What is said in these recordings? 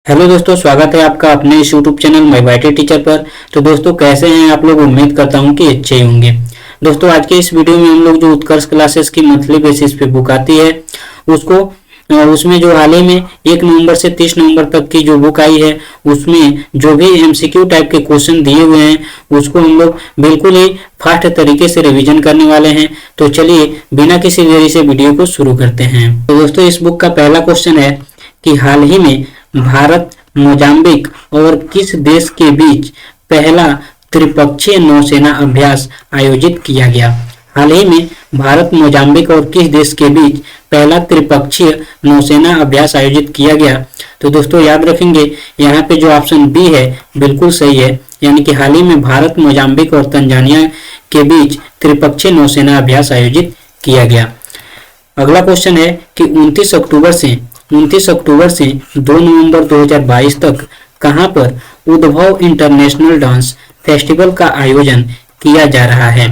Hello दोस्तों, स्वागत है आपका अपने इस यूट्यूब चैनल माय बाइटी टीचर पर। तो दोस्तों, कैसे हैं आप लोग? उम्मीद करता हूं कि अच्छे ही होंगे। दोस्तों, आज के इस वीडियो में हम लोग जो उत्कर्ष क्लासेस की मंथली बेसिस पे बुक आती है उसको उसमें जो हाल ही में 1 नवंबर से 30 नवंबर तक की जो बुक आई है उसमें जो भी एमसीक्यू टाइप के क्वेश्चन दिए हुए हैं उसको हम लोग बिल्कुल ही फास्ट तरीके से रिवीजन करने वाले हैं। तो चलिए बिना किसी देरी से वीडियो को शुरू करते हैं। तो दोस्तों, इस बुक का पहला क्वेश्चन है कि हाल ही में भारत, मोजाम्बिक और किस देश के बीच पहला त्रिपक्षीय नौसेना अभ्यास आयोजित किया गया? हाल ही में भारत, मोजाम्बिक और किस देश के बीच पहला त्रिपक्षीय नौसेना अभ्यास आयोजित किया गया? तो दोस्तों याद रखेंगे, यहाँ पे जो ऑप्शन बी है बिल्कुल सही है, यानी कि हाल ही में भारत, मोजाम्बिक और तंजानिया के बीच त्रिपक्षीय नौसेना अभ्यास आयोजित किया गया। अगला क्वेश्चन है कि 29 अक्टूबर से 2 नवंबर 2022 तक कहां पर उद्भव इंटरनेशनल डांस फेस्टिवल का आयोजन किया जा रहा है?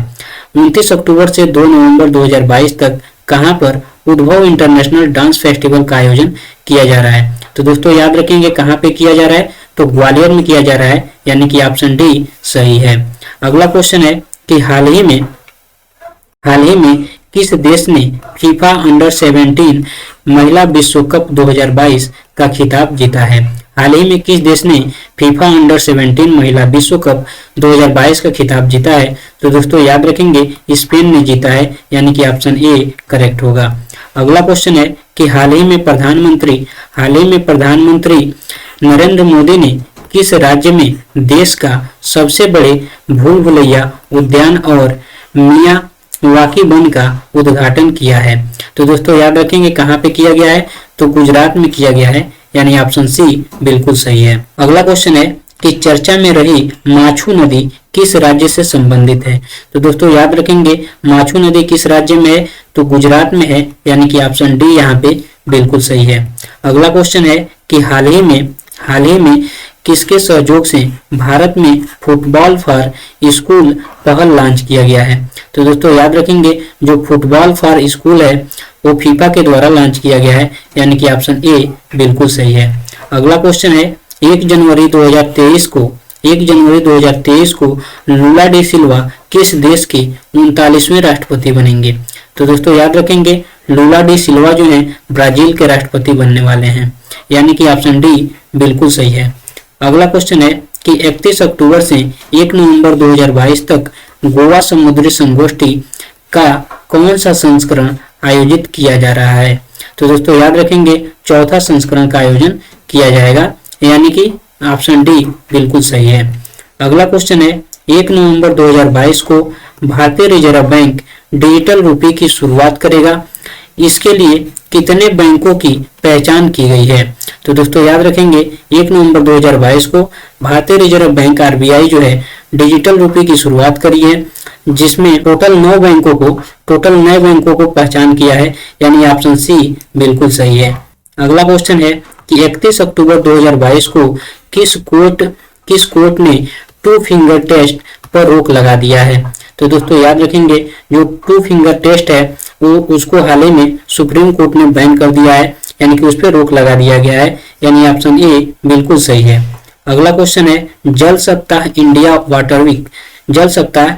29 अक्टूबर से 2 नवंबर 2022 तक कहां पर उद्भव इंटरनेशनल डांस फेस्टिवल का आयोजन किया जा रहा है? तो दोस्तों याद रखेंगे कहां पे किया जा रहा है, तो ग्वालियर में किया जा रहा है, यानी कि ऑप्शन डी सही है। अगला क्वेश्चन है कि हाल ही में किस देश ने फीफा अंडर 17 महिला विश्व कप 2022 का खिताब जीता है? हाल ही में किस देश ने फीफा अंडर 17 महिला विश्व कप 2022 का खिताब जीता है? तो दोस्तों याद रखेंगे स्पेन ने जीता है, यानी कि ऑप्शन ए करेक्ट होगा। अगला क्वेश्चन है कि हाल ही में प्रधानमंत्री नरेंद्र मोदी ने किस राज्य में देश का सबसे बड़े भूल भुलैया उद्यान और मियावाकी वन का उद्घाटन किया है? तो दोस्तों याद रखेंगे कहां पे किया गया है, तो गुजरात में किया गया है, यानी ऑप्शन सी बिल्कुल सही है। अगला क्वेश्चन है कि चर्चा में रही माछू नदी किस राज्य से संबंधित है? तो दोस्तों याद रखेंगे माछू नदी किस राज्य में है, तो गुजरात में है, यानी कि ऑप्शन डी यहाँ पे बिल्कुल सही है। अगला क्वेश्चन है कि हाल ही में किसके सहयोग से भारत में फुटबॉल फॉर स्कूल पहल लॉन्च किया गया है? तो दोस्तों याद रखेंगे जो फुटबॉल फॉर स्कूल है वो फीफा के द्वारा लॉन्च किया गया है, यानी कि ऑप्शन ए बिल्कुल सही है। अगला क्वेश्चन है 1 जनवरी 2023 को लूला डी सिल्वा किस देश के 39वें राष्ट्रपति बनेंगे? तो दोस्तों याद रखेंगे लूला डी सिल्वा जो है ब्राजील के राष्ट्रपति बनने वाले हैं, यानी कि ऑप्शन डी बिल्कुल सही है। अगला क्वेश्चन है कि 31 अक्टूबर से 1 नवंबर 2022 तक गोवा समुद्री संगोष्ठी का कौन सा संस्करण आयोजित किया जा रहा है? तो दोस्तों याद रखेंगे चौथा संस्करण का आयोजन किया जाएगा, यानी कि ऑप्शन डी बिल्कुल सही है। अगला क्वेश्चन है 1 नवंबर 2022 को भारतीय रिजर्व बैंक डिजिटल रुपये की शुरुआत करेगा, इसके लिए कितने बैंकों की पहचान की गई है? तो दोस्तों याद रखेंगे 1 नवंबर 2022 को भारतीय रिजर्व बैंक आरबीआई जो है डिजिटल रुपये की शुरुआत करी है, जिसमें टोटल 9 बैंकों को पहचान किया है, यानी ऑप्शन सी बिल्कुल सही है। अगला क्वेश्चन है कि 31 अक्टूबर 2022 को किस कोर्ट ने 2 फिंगर टेस्ट पर रोक लगा दिया है? तो दोस्तों याद रखेंगे जो 2 फिंगर टेस्ट है वो उसको हाल ही में सुप्रीम कोर्ट ने बैन कर दिया है, यानी कि उस पर रोक लगा दिया गया है, यानी ऑप्शन ए बिल्कुल सही है। अगला क्वेश्चन है जल सप्ताह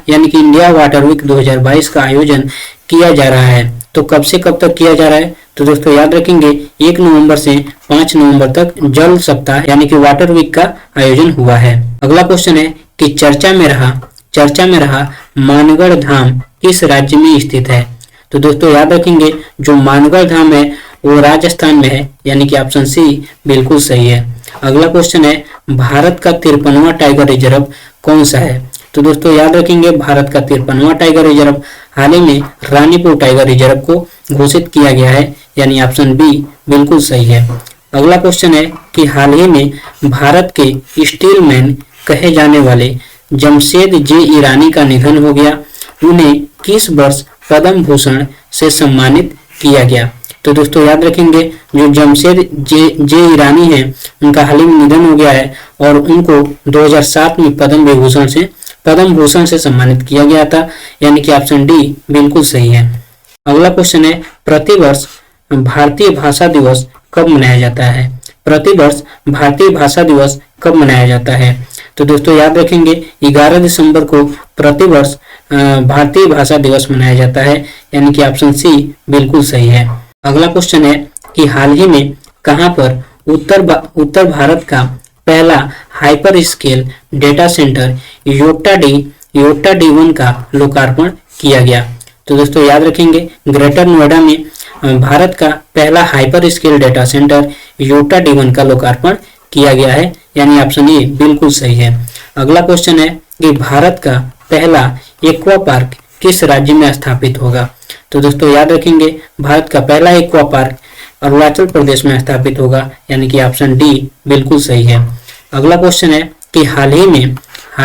यानी कि इंडिया वाटर वीक 2022 का आयोजन किया जा रहा है, तो कब से कब तक किया जा रहा है? तो दोस्तों याद रखेंगे 1 नवंबर से 5 नवंबर तक जल सप्ताह यानी कि वाटर वीक का आयोजन हुआ है। अगला क्वेश्चन है कि चर्चा में रहा मानगढ़ धाम किस राज्य में स्थित है? तो दोस्तों याद रखेंगे जो मानगढ़ धाम है वो राजस्थान में है, यानी कि ऑप्शन सी बिल्कुल सही है। अगला क्वेश्चन है भारत का 53वां टाइगर रिजर्व कौन सा है? तो दोस्तों याद रखेंगे भारत का 53वां टाइगर रिजर्व हाल ही में रानीपुर टाइगर रिजर्व को घोषित किया गया है, यानी ऑप्शन बी बिल्कुल सही है। अगला क्वेश्चन है कि हाल ही में भारत के स्टील मैन कहे जाने वाले जमशेद जे ईरानी का निधन हो गया, उन्हें किस वर्ष पद्म भूषण से सम्मानित किया गया? तो दोस्तों याद रखेंगे जो जमशेद जे ईरानी है उनका हाल ही में निधन हो गया है और उनको 2007 में पद्म भूषण से सम्मानित किया गया था, यानी कि ऑप्शन डी बिल्कुल सही है। अगला क्वेश्चन है प्रतिवर्ष भारतीय भाषा दिवस कब मनाया जाता है? प्रतिवर्ष भारतीय भाषा दिवस कब मनाया जाता है? तो दोस्तों याद रखेंगे 11 दिसंबर को प्रतिवर्ष भारतीय भाषा दिवस मनाया जाता है, यानी कि ऑप्शन सी बिल्कुल सही है। अगला क्वेश्चन है कि हाल ही में कहां पर उत्तर भारत का पहला hyper scale data centre Yotta D 1 का लोकार्पण किया गया? तो दोस्तों याद रखेंगे ग्रेटर नोएडा में भारत का पहला hyper scale data centre Yotta D 1 का लोकार्पण किया गया है, यानी ऑप्शन ए बिल्कुल सही है। अगला क्वेश्चन है कि भारत का पहला एक्वा पार्क किस राज्य में स्थापित होगा? तो दोस्तों याद रखेंगे भारत का पहला एक्वा पार्क अरुणाचल प्रदेश में स्थापित होगा, यानी कि ऑप्शन डी बिल्कुल सही है। अगला क्वेश्चन है कि हाल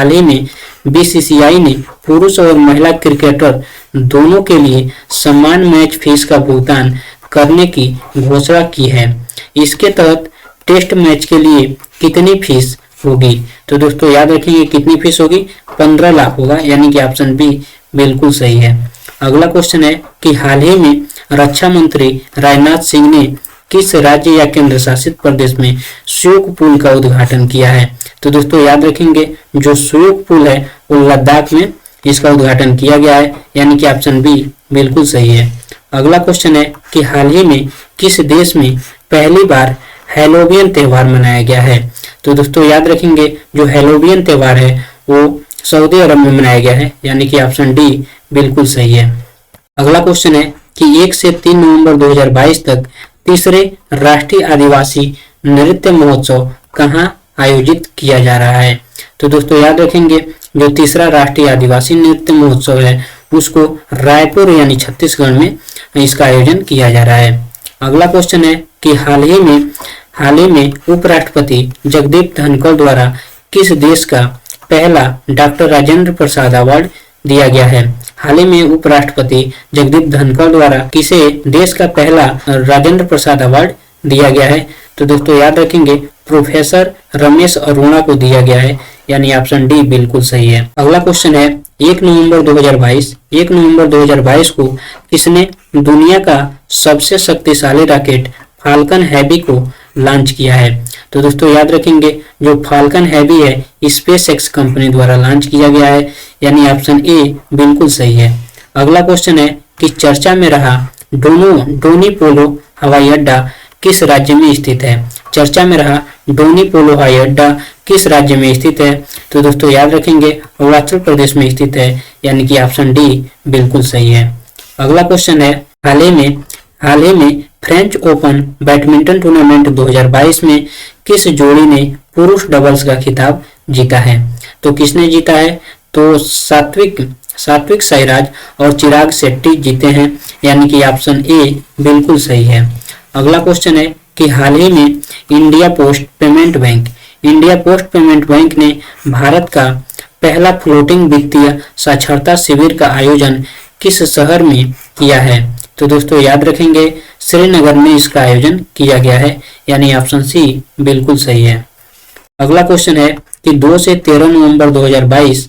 ही में बीसीसीआई ने पुरुष और महिला क्रिकेटर दोनों के लिए समान मैच फीस का भुगतान करने की घोषणा की है। इसके तहत टेस्ट मैच के लिए कितनी फीस होगी? तो दोस्तों याद रखेंगे कितनी फीस होगी? 15 लाख होगा, यानी कि ऑप्शन बी बिल्कुल सही है। अगला क्वेश्चन है कि हाल ही में रक्षा मंत्री राजनाथ सिंह ने किस राज्य या केंद्र शासित प्रदेश में सुयोग पुल का उद्घाटन किया है? तो दोस्तों याद रखेंगे जो सुयोग पुल है वो लद्दाख में इसका उद्घाटन किया गया है, यानी कि ऑप्शन बी बिल्कुल सही है। अगला क्वेश्चन है कि हाल ही में किस देश में पहली बार हैलोवीन त्योहार मनाया गया है? तो दोस्तों याद रखेंगे जो हैलोवीन त्योहार है वो सऊदी अरब में मनाया गया है, यानी कि ऑप्शन डी बिल्कुल सही है। अगला क्वेश्चन है कि 1 से 3 नवंबर 2022 तक तीसरे राष्ट्रीय आदिवासी नृत्य महोत्सव कहां आयोजित किया जा रहा है? तो दोस्तों याद रखेंगे जो तीसरा राष्ट्रीय आदिवासी नृत्य महोत्सव है उसको रायपुर यानी छत्तीसगढ़ में इसका आयोजन किया जा रहा है। अगला क्वेश्चन है कि हाल ही में उपराष्ट्रपति जगदीप धनखड़ द्वारा किस देश का पहला डॉक्टर राजेंद्र प्रसाद अवार्ड दिया गया है? हाल ही में उपराष्ट्रपति जगदीप धनखड़ द्वारा किसे देश का पहला राजेंद्र प्रसाद अवार्ड दिया गया है? तो दोस्तों याद रखेंगे प्रोफेसर रमेश अरोड़ा को दिया गया है, यानी ऑप्शन डी बिल्कुल सही है। अगला क्वेश्चन है 1 नवंबर 2022 को किसने दुनिया का सबसे शक्तिशाली रॉकेट फाल्कन हैवी को लॉन्च किया है? तो दोस्तों याद रखेंगे जो फाल्कन हैवी है स्पेस एक्स कंपनी द्वारा लॉन्च किया गया है, यानी ऑप्शन ए बिल्कुल सही है। अगला क्वेश्चन है कि चर्चा में रहा डोनी पोलो हवाई अड्डा किस राज्य में स्थित है? चर्चा में रहा डोनी पोलो हवाई अड्डा किस राज्य में स्थित है? तो दोस्तों याद रखेंगे अरुणाचल प्रदेश में स्थित है, यानी कि ऑप्शन डी बिल्कुल सही है। अगला क्वेश्चन है हाल ही में फ्रेंच ओपन बैडमिंटन टूर्नामेंट 2022 में किस जोड़ी ने पुरुष डबल्स का खिताब जीता है? तो किसने जीता है? तो सात्विक साईराज और चिराग शेट्टी जीते हैं, यानी कि ऑप्शन ए बिल्कुल सही है। अगला क्वेश्चन है कि हाल ही में इंडिया पोस्ट पेमेंट बैंक ने भारत का पहला फ्लोटिंग वित्तीय साक्षरता शिविर का आयोजन किस शहर में किया है? तो दोस्तों याद रखेंगे श्रीनगर में इसका आयोजन किया गया है, यानी ऑप्शन सी बिल्कुल सही है। अगला क्वेश्चन है कि 2 से 13 नवंबर 2022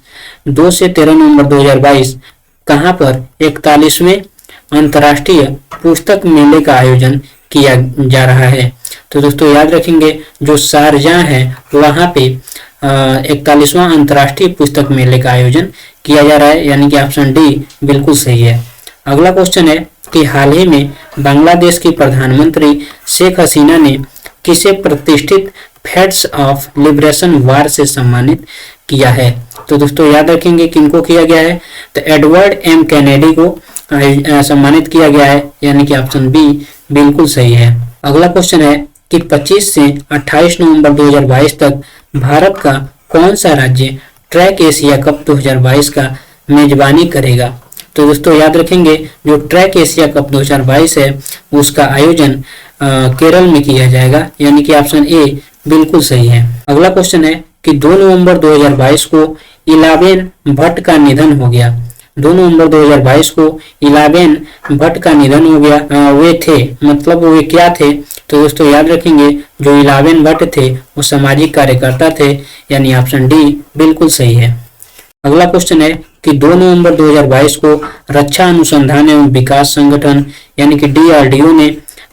कहां पर 41वें अंतर्राष्ट्रीय पुस्तक मेले का आयोजन किया जा रहा है? तो दोस्तों याद रखेंगे जो शारजाह है वहां पे 41वां अंतर्राष्ट्रीय पुस्तक मेले का आयोजन किया जा रहा है, यानी कि ऑप्शन डी बिल्कुल सही है। अगला क्वेश्चन है कि हाल ही में बांग्लादेश की प्रधानमंत्री शेख हसीना ने किसे प्रतिष्ठित फेड्स ऑफ लिबरेशन वार से सम्मानित किया है? तो दोस्तों याद रखेंगे किनको किया गया है? तो एडवर्ड एम कैनेडी को सम्मानित किया गया है, यानी कि ऑप्शन बी बिल्कुल सही है। अगला क्वेश्चन है कि 25 से 28 नवंबर 2022 तक भारत का कौन सा राज्य ट्रैक एशिया कप 2022 का मेजबानी करेगा? तो दोस्तों याद रखेंगे जो ट्रैक एशिया कप 2022 है उसका आयोजन केरल में किया जाएगा, यानी कि ऑप्शन ए बिल्कुल सही है। अगला क्वेश्चन है कि 2 नवंबर 2022 को इलावेन भट्ट का निधन हो गया। 2 नवंबर 2022 को इलावेन भट्ट का निधन हो गया। वे क्या थे? तो दोस्तों याद रखेंगे जो इलावेन भट्ट थे वो सामाजिक कार्यकर्ता थे, यानी ऑप्शन डी बिल्कुल सही है। अगला क्वेश्चन है कि 2 नवंबर 2022 को रक्षा अनुसंधान एवं विकास संगठन यानी कि DRDO ने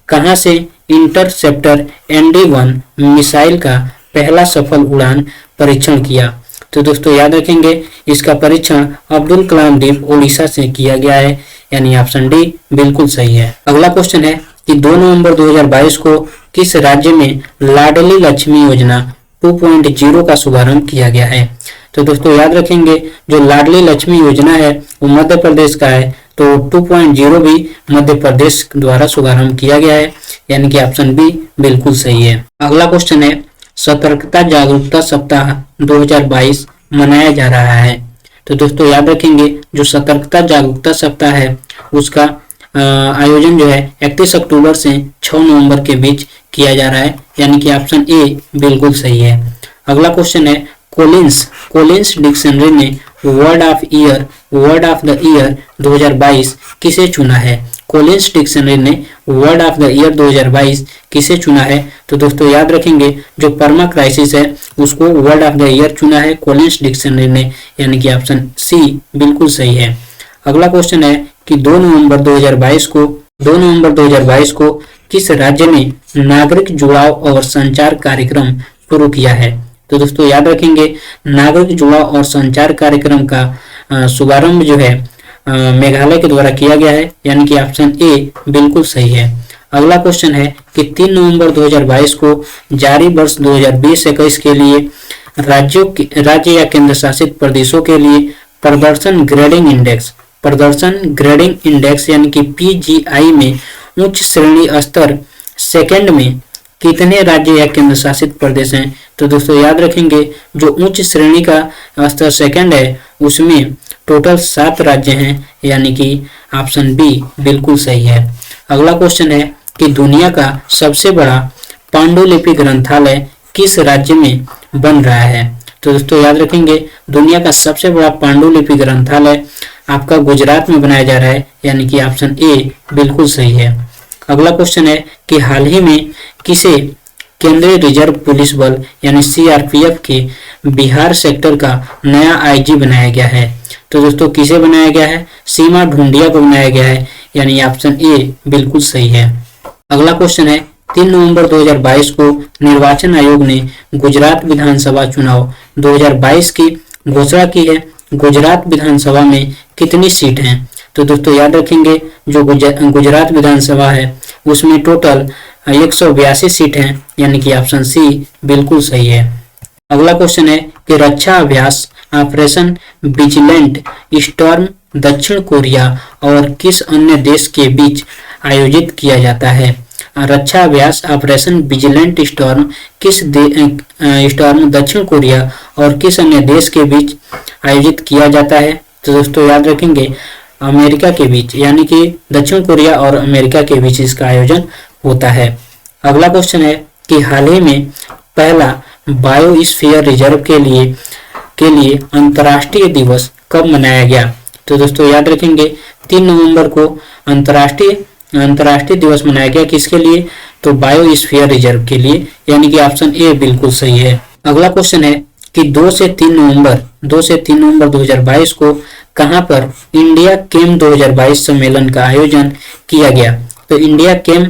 कहां से इंटरसेप्टर ND-1 मिसाइल का पहला सफल उड़ान परीक्षण किया? तो दोस्तों याद रखेंगे, इसका परीक्षण अब्दुल कलाम द्वीप ओडिशा से किया गया है, यानी ऑप्शन डी बिल्कुल सही है। अगला क्वेश्चन है कि 2 नवंबर 2022 को किस राज्य में लाडली लक्ष्मी योजना 2.0 का शुभारंभ किया गया है? तो दोस्तों याद रखेंगे, जो लाडली लक्ष्मी योजना है वो मध्य प्रदेश का है, तो 2.0 भी मध्य प्रदेश द्वारा शुभारंभ किया गया है, यानी कि ऑप्शन बी बिल्कुल सही है। अगला क्वेश्चन है, सतर्कता जागरूकता सप्ताह 2022 मनाया जा रहा है। तो दोस्तों याद रखेंगे, जो सतर्कता जागरूकता सप्ताह है उसका आयोजन जो है 31 अक्टूबर से 6 नवंबर के बीच किया जा रहा है, यानी कि ऑप्शन ए बिल्कुल सही है। अगला क्वेश्चन है, कोलिंस डिक्शनरी ने वर्ड ऑफ द ईयर 2022 किसे चुना है? कोलिंस डिक्शनरी ने वर्ड ऑफ द ईयर 2022 किसे चुना है? तो दोस्तों याद रखेंगे, जो परमा क्राइसिस है उसको वर्ड ऑफ द ईयर चुना है कोलिंस डिक्शनरी ने, यानी कि ऑप्शन सी बिल्कुल सही है। अगला क्वेश्चन है कि 2 नवंबर 2022 को किस राज्य ने नागरिक जुड़ाव और संचार कार्यक्रम शुरू किया है? तो दोस्तों याद रखेंगे, नागरिक जुड़ाव और संचार कार्यक्रम का शुभारंभ जो है मेघालय के द्वारा किया गया है, यानी कि ऑप्शन ए बिल्कुल सही है। अगला क्वेश्चन है कि 3 नवंबर 2022 को जारी वर्ष 2020-21 के लिए राज्य या केंद्र शासित प्रदेशों के लिए प्रदर्शन ग्रेडिंग इंडेक्स यानी कि PGI में उच्च श्रेणी स्तर सेकंड में कितने राज्य या केंद्र शासित प्रदेश हैं? तो दोस्तों याद रखेंगे, जो उच्च श्रेणी का स्तर सेकंड है उसमें टोटल 7 राज्य हैं, यानी कि ऑप्शन बी बिल्कुल सही है। अगला क्वेश्चन है कि दुनिया का सबसे बड़ा पांडुलिपि ग्रंथालय किस राज्य में बन रहा है? तो दोस्तों याद रखेंगे, दुनिया का सबसे बड़ा पांडुलिपि ग्रंथालय आपका गुजरात में बनाया जा रहा है, यानी कि ऑप्शन ए बिल्कुल सही है। अगला क्वेश्चन है कि हाल ही में किसे केंद्रीय रिजर्व पुलिस बल यानी CRPF के बिहार सेक्टर का नया IG बनाया गया है? तो दोस्तों किसे बनाया गया है? सीमा ढूंढिया को बनाया गया है, यानी ऑप्शन ए बिल्कुल सही है। अगला क्वेश्चन है, 3 नवंबर 2022 को निर्वाचन आयोग ने गुजरात विधानसभा चुनाव 2022 की घोषणा की है। गुजरात विधानसभा में कितनी सीट हैं? तो दोस्तों याद रखेंगे, जो गुजरात विधानसभा है उसमें टोटल 182 सीट हैं, यानी कि ऑप्शन सी बिल्कुल सही है। अगला क्वेश्चन है कि रक्षा अभ्यास ऑपरेशन विजिलेंट स्टॉर्म दक्षिण कोरिया और किस अन्य देश के बीच आयोजित किया जाता है? रक्षा अभ्यास ऑपरेशन विजिलेंट स्टॉर्म स्टॉर्म दक्षिण कोरिया और किस अन्य देश के बीच आयोजित किया जाता है? तो दोस्तों याद रखेंगे, अमेरिका के बीच, यानी कि दक्षिण कोरिया और अमेरिका के बीच इसका आयोजन होता है। अगला क्वेश्चन है कि हाल ही में पहला बायोस्फीयर रिजर्व के लिए अंतर्राष्ट्रीय दिवस कब मनाया गया? तो दोस्तों याद रखेंगे, 3 नवंबर को अंतर्राष्ट्रीय दिवस मनाया गया, किसके लिए? तो बायोस्फीयर रिजर्व के लिए, यानी कि ऑप्शन ए बिल्कुल सही है। अगला क्वेश्चन है कि 2 से 3 नवंबर 2022 को कहां पर इंडिया केम 2022 सम्मेलन का आयोजन किया गया? तो इंडिया केम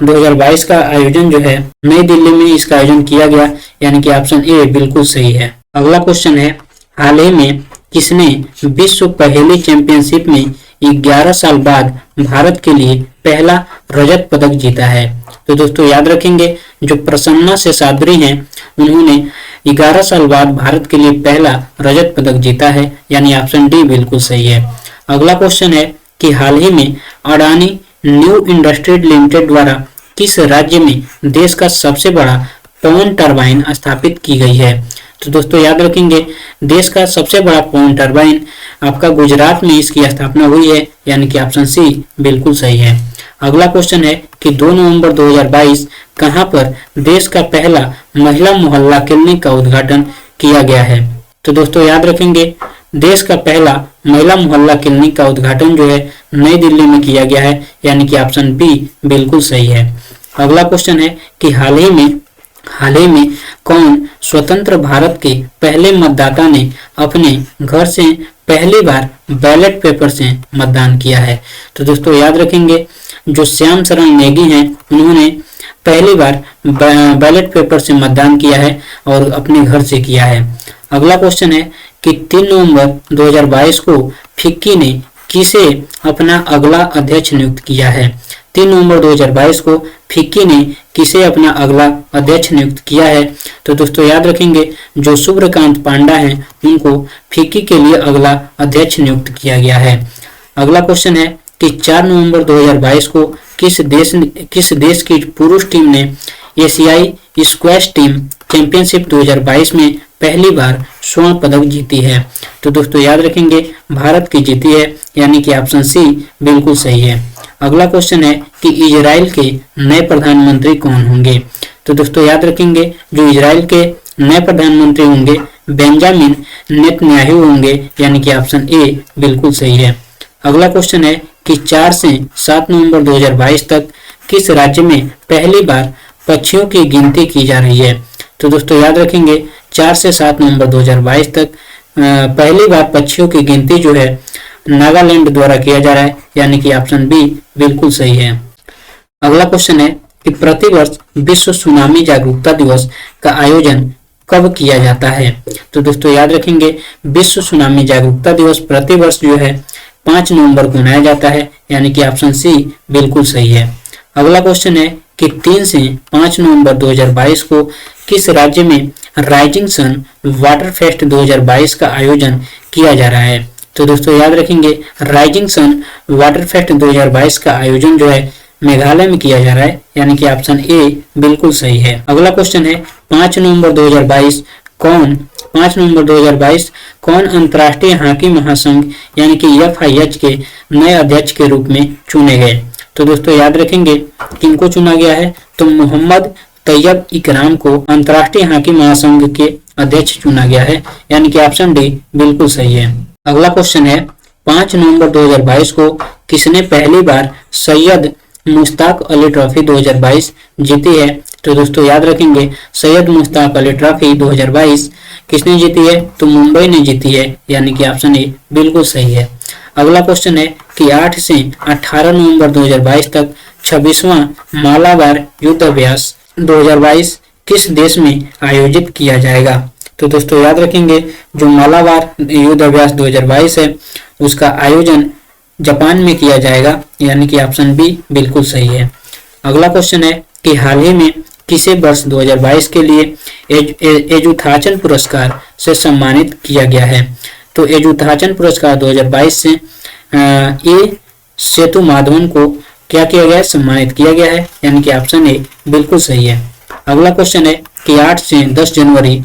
2022 का आयोजन जो है नई दिल्ली में इसका आयोजन किया गया, यानी कि ऑप्शन ए बिल्कुल सही है। अगला क्वेश्चन है, हाल ही में किसने विश्व पहेली चैंपियनशिप में 11 साल बाद भारत के लिए पहला रजत पदक जीता है? तो दोस्तों याद रखेंगे, जो प्रसन्ना शेषाद्री हैं उन्होंने 11 साल बाद भारत के लिए पहला रजत पदक जीता है, यानी ऑप्शन डी बिल्कुल सही है। अगला क्वेश्चन है कि हाल ही में अडानी न्यू इंडस्ट्री लिमिटेड द्वारा किस राज्य में देश का सबसे बड़ा पवन टरबाइन स्थापित की गई है? तो दोस्तों याद रखेंगे, देश का सबसे बड़ा पवन टरबाइन आपका गुजरात में इसकी स्थापना हुई है, यानी कि ऑप्शन सी बिल्कुल सही है। अगला क्वेश्चन है कि 2 नवंबर 2022 कहां पर देश का पहला महिला मोहल्ला क्लिनिक का उद्घाटन किया गया है? तो दोस्तों याद रखेंगे, देश का पहला महिला मोहल्ला क्लिनिक का उद्घाटन जो है नई दिल्ली में किया गया है, यानी कि ऑप्शन बी बिल्कुल सही है। अगला क्वेश्चन है कि हाल ही में कौन स्वतंत्र भारत के पहले मतदाता ने अपने घर से पहली बार बैलेट पेपर से मतदान किया है? तो दोस्तों याद रखेंगे, जो श्याम शरण नेगी हैं उन्होंने पहली बार बैलेट पेपर से मतदान किया है और अपने घर से किया है। अगला क्वेश्चन है कि 3 नवंबर 2022 को फिक्की ने किसे अपना अगला अध्यक्ष नियुक्त किया है। 3 नवंबर 2022 को फिक्की ने किसे अपना अगला अध्यक्ष नियुक्त किया है। तो दोस्तों याद रखेंगे जो शुभ्रकांत पांडा हैं उनको फिक्की के लिए अगला अध्यक्ष नियुक्त किया गया है। अगला क्वेश्चन है कि 4 नवंबर 2022 को किस देश की पुरुष टीम ने एशियाई स्क्वैश टीम चैंपियनशिप 2022 में पहली बार स्वर्ण पदक जीती है। तो दोस्तों याद रखेंगे भारत की जीती है, यानी कि ऑप्शन सी बिल्कुल सही है। अगला क्वेश्चन है कि इजराइल के नए प्रधानमंत्री कौन होंगे। तो दोस्तों याद रखेंगे जो इजराइल के नए प्रधानमंत्री होंगे बेंजामिन नेतन्याहू होंगे, यानी कि ऑप्शन ए बिल्कुल सही है। अगला क्वेश्चन है कि 4 से 7 नवंबर 2022 तक किस राज्य में पहली बार पक्षियों की गिनती की जा रही है। तो दोस्तों याद रखेंगे 4 से 7 नवंबर 2022 तक पहली बार पक्षियों की गिनती जो है नागालैंड द्वारा किया जा रहा है, यानी कि ऑप्शन बी बिल्कुल सही है। अगला क्वेश्चन है कि प्रतिवर्ष विश्व सुनामी जागरूकता दिवस का आयोजन कब किया जाता है। तो दोस्तों याद रखेंगे विश्व सुनामी जागरूकता दिवस प्रतिवर्ष जो है 5 नवंबर को मनाया जाता है, यानी कि ऑप्शन सी बिल्कुल सही है। अगला क्वेश्चन है कि 3 से 5 नवंबर 2022 को किस राज्य में राइजिंग सन वाटर फेस्ट 2022 का आयोजन किया जा रहा है। तो दोस्तों याद रखेंगे राइजिंग सन वाटर फेस्ट 2022 का आयोजन जो है मेघालय में किया जा रहा है, यानी कि ऑप्शन ए बिल्कुल सही है। अगला क्वेश्चन है 5 नवंबर 2022 कौन अंतर्राष्ट्रीय हॉकी महासंघ यानी कि FIH के नए अध्यक्ष के रूप में चुने गए। तो दोस्तों याद रखेंगे किनको चुना गया है, तो मोहम्मद तैयब इकराम को अंतर्राष्ट्रीय हॉकी महासंघ के अध्यक्ष चुना गया है, यानी कि ऑप्शन डी बिल्कुल सही है। अगला क्वेश्चन है 5 नवंबर 2022 को किसने पहली बार सैयद मुश्ताक अली ट्रॉफी 2022 जीती है। तो दोस्तों याद रखेंगे सैयद मुश्ताक अली ट्रॉफी 2022 किसने जीती है, तो मुंबई ने जीती है, यानी कि ऑप्शन ए बिल्कुल सही है। अगला क्वेश्चन है कि 8 से 18 नवंबर 2022 तक 26वां मालाबार युद्ध अभ्यास 2022 किस देश में आयोजित किया जाएगा। तो दोस्तों याद रखेंगे जो मालाबार युद्ध अभ्यास 2022 है उसका आयोजन जापान में किया जाएगा, यानी कि ऑप्शन बी बिल्कुल सही है। अगला क्वेश्चन है कि हाल ही में किसे वर्ष 2022 के लिए एजुथाचन पुरस्कार से सम्मानित किया गया है। तो एजुथाचन पुरस्कार 2022 से ए सेतु माधवन को क्या किया गया है, सम्मानित किया गया है, यानी कि ऑप्शन ए बिल्कुल सही है। अगला क्वेश्चन है कि 8 से 10 जनवरी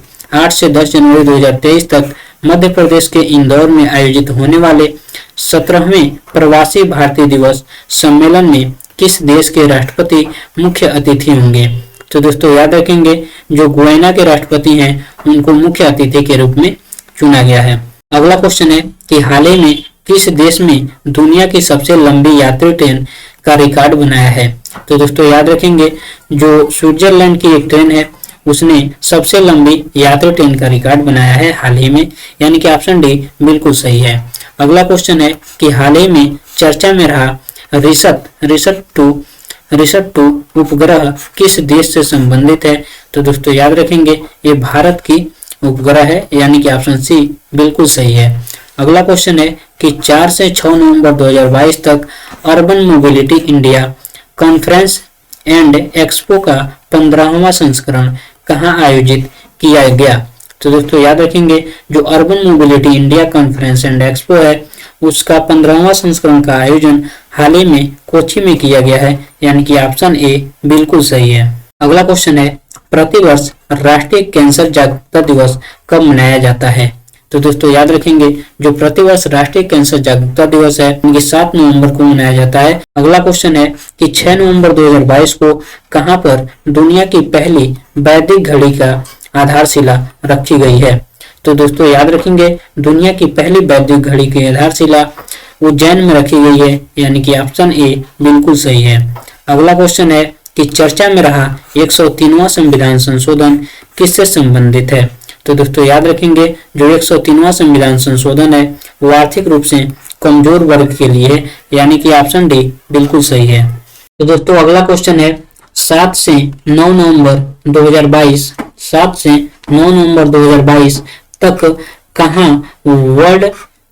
2023 तक मध्य प्रदेश के इंदौर में आयोजित होने वाले 17वें प्रवासी भारतीय दिवस सम्मेलन में किस देश के राष्ट्रपति मुख्य अतिथि होंगे। तो दोस्तों याद रखेंगे जो गुयाना के राष्ट्रपति हैं उनको मुख्य अतिथि के रूप में चुना गया है। अगला क्वेश्चन है कि हाल ही में किस देश में दुनिया की सबसे लंबी यात्री ट्रेन का रिकॉर्ड बनाया है। तो दोस्तों याद रखेंगे जो स्विट्जरलैंड की एक ट्रेन है उसने सबसे लंबी यात्री ट्रेन का रिकॉर्ड बनाया है हाल ही में, यानी कि ऑप्शन डी बिल्कुल सही है। अगला क्वेश्चन है कि हाल ही में चर्चा में रहा रिसट 2 उपग्रह किस देश से संबंधित है। तो दोस्तों याद रखेंगे ये भारत की उपग्रह है, यानी कि ऑप्शन सी बिल्कुल सही है। अगला क्वेश्चन है कि 4 से 6 नवंबर 2022 तक urban mobility India conference and expo का 15वां संस्करण कहां आयोजित किया गया। तो दोस्तों याद रखेंगे जो urban mobility India conference and expo है उसका 15वां संस्करण का आयोजन हाल ही में कोच्चि में किया गया है, यानी कि ऑप्शन ए बिल्कुल सही है। अगला क्वेश्चन है प्रतिवर्ष राष्ट्रीय कैंसर जागरूकता दिवस कब मनाया जाता है। तो दोस्तों याद रखेंगे जो प्रतिवर्ष राष्ट्रीय कैंसर जागरूकता दिवस है उनकी 7 नवंबर को मनाया जाता है। अगला क्वेश्चन है कि 6 नवंबर 2022 को कहां पर दुनिया की पहली वैदिक घड़ी का आधारशिला रखी गई है। तो दोस्तों याद रखेंगे दुनिया की पहली वैदिक घड़ी की आधारशिला उज्जैन में रखी गई है, यानी कि ऑप्शन ए बिल्कुल सही है। अगला क्वेश्चन है कि चर्चा में रहा 103वां संविधान संशोधन किससे संबंधित है। तो दोस्तों याद रखेंगे जो 103वां संविधान संशोधन है वो आर्थिक रूप से कमजोर वर्ग के लिए है, यानी कि ऑप्शन डी बिल्कुल सही है। तो दोस्तों अगला क्वेश्चन है 7 से 9 नवंबर 2022 7 से 9 नवंबर 2022 तक कहाँ वर्ल्ड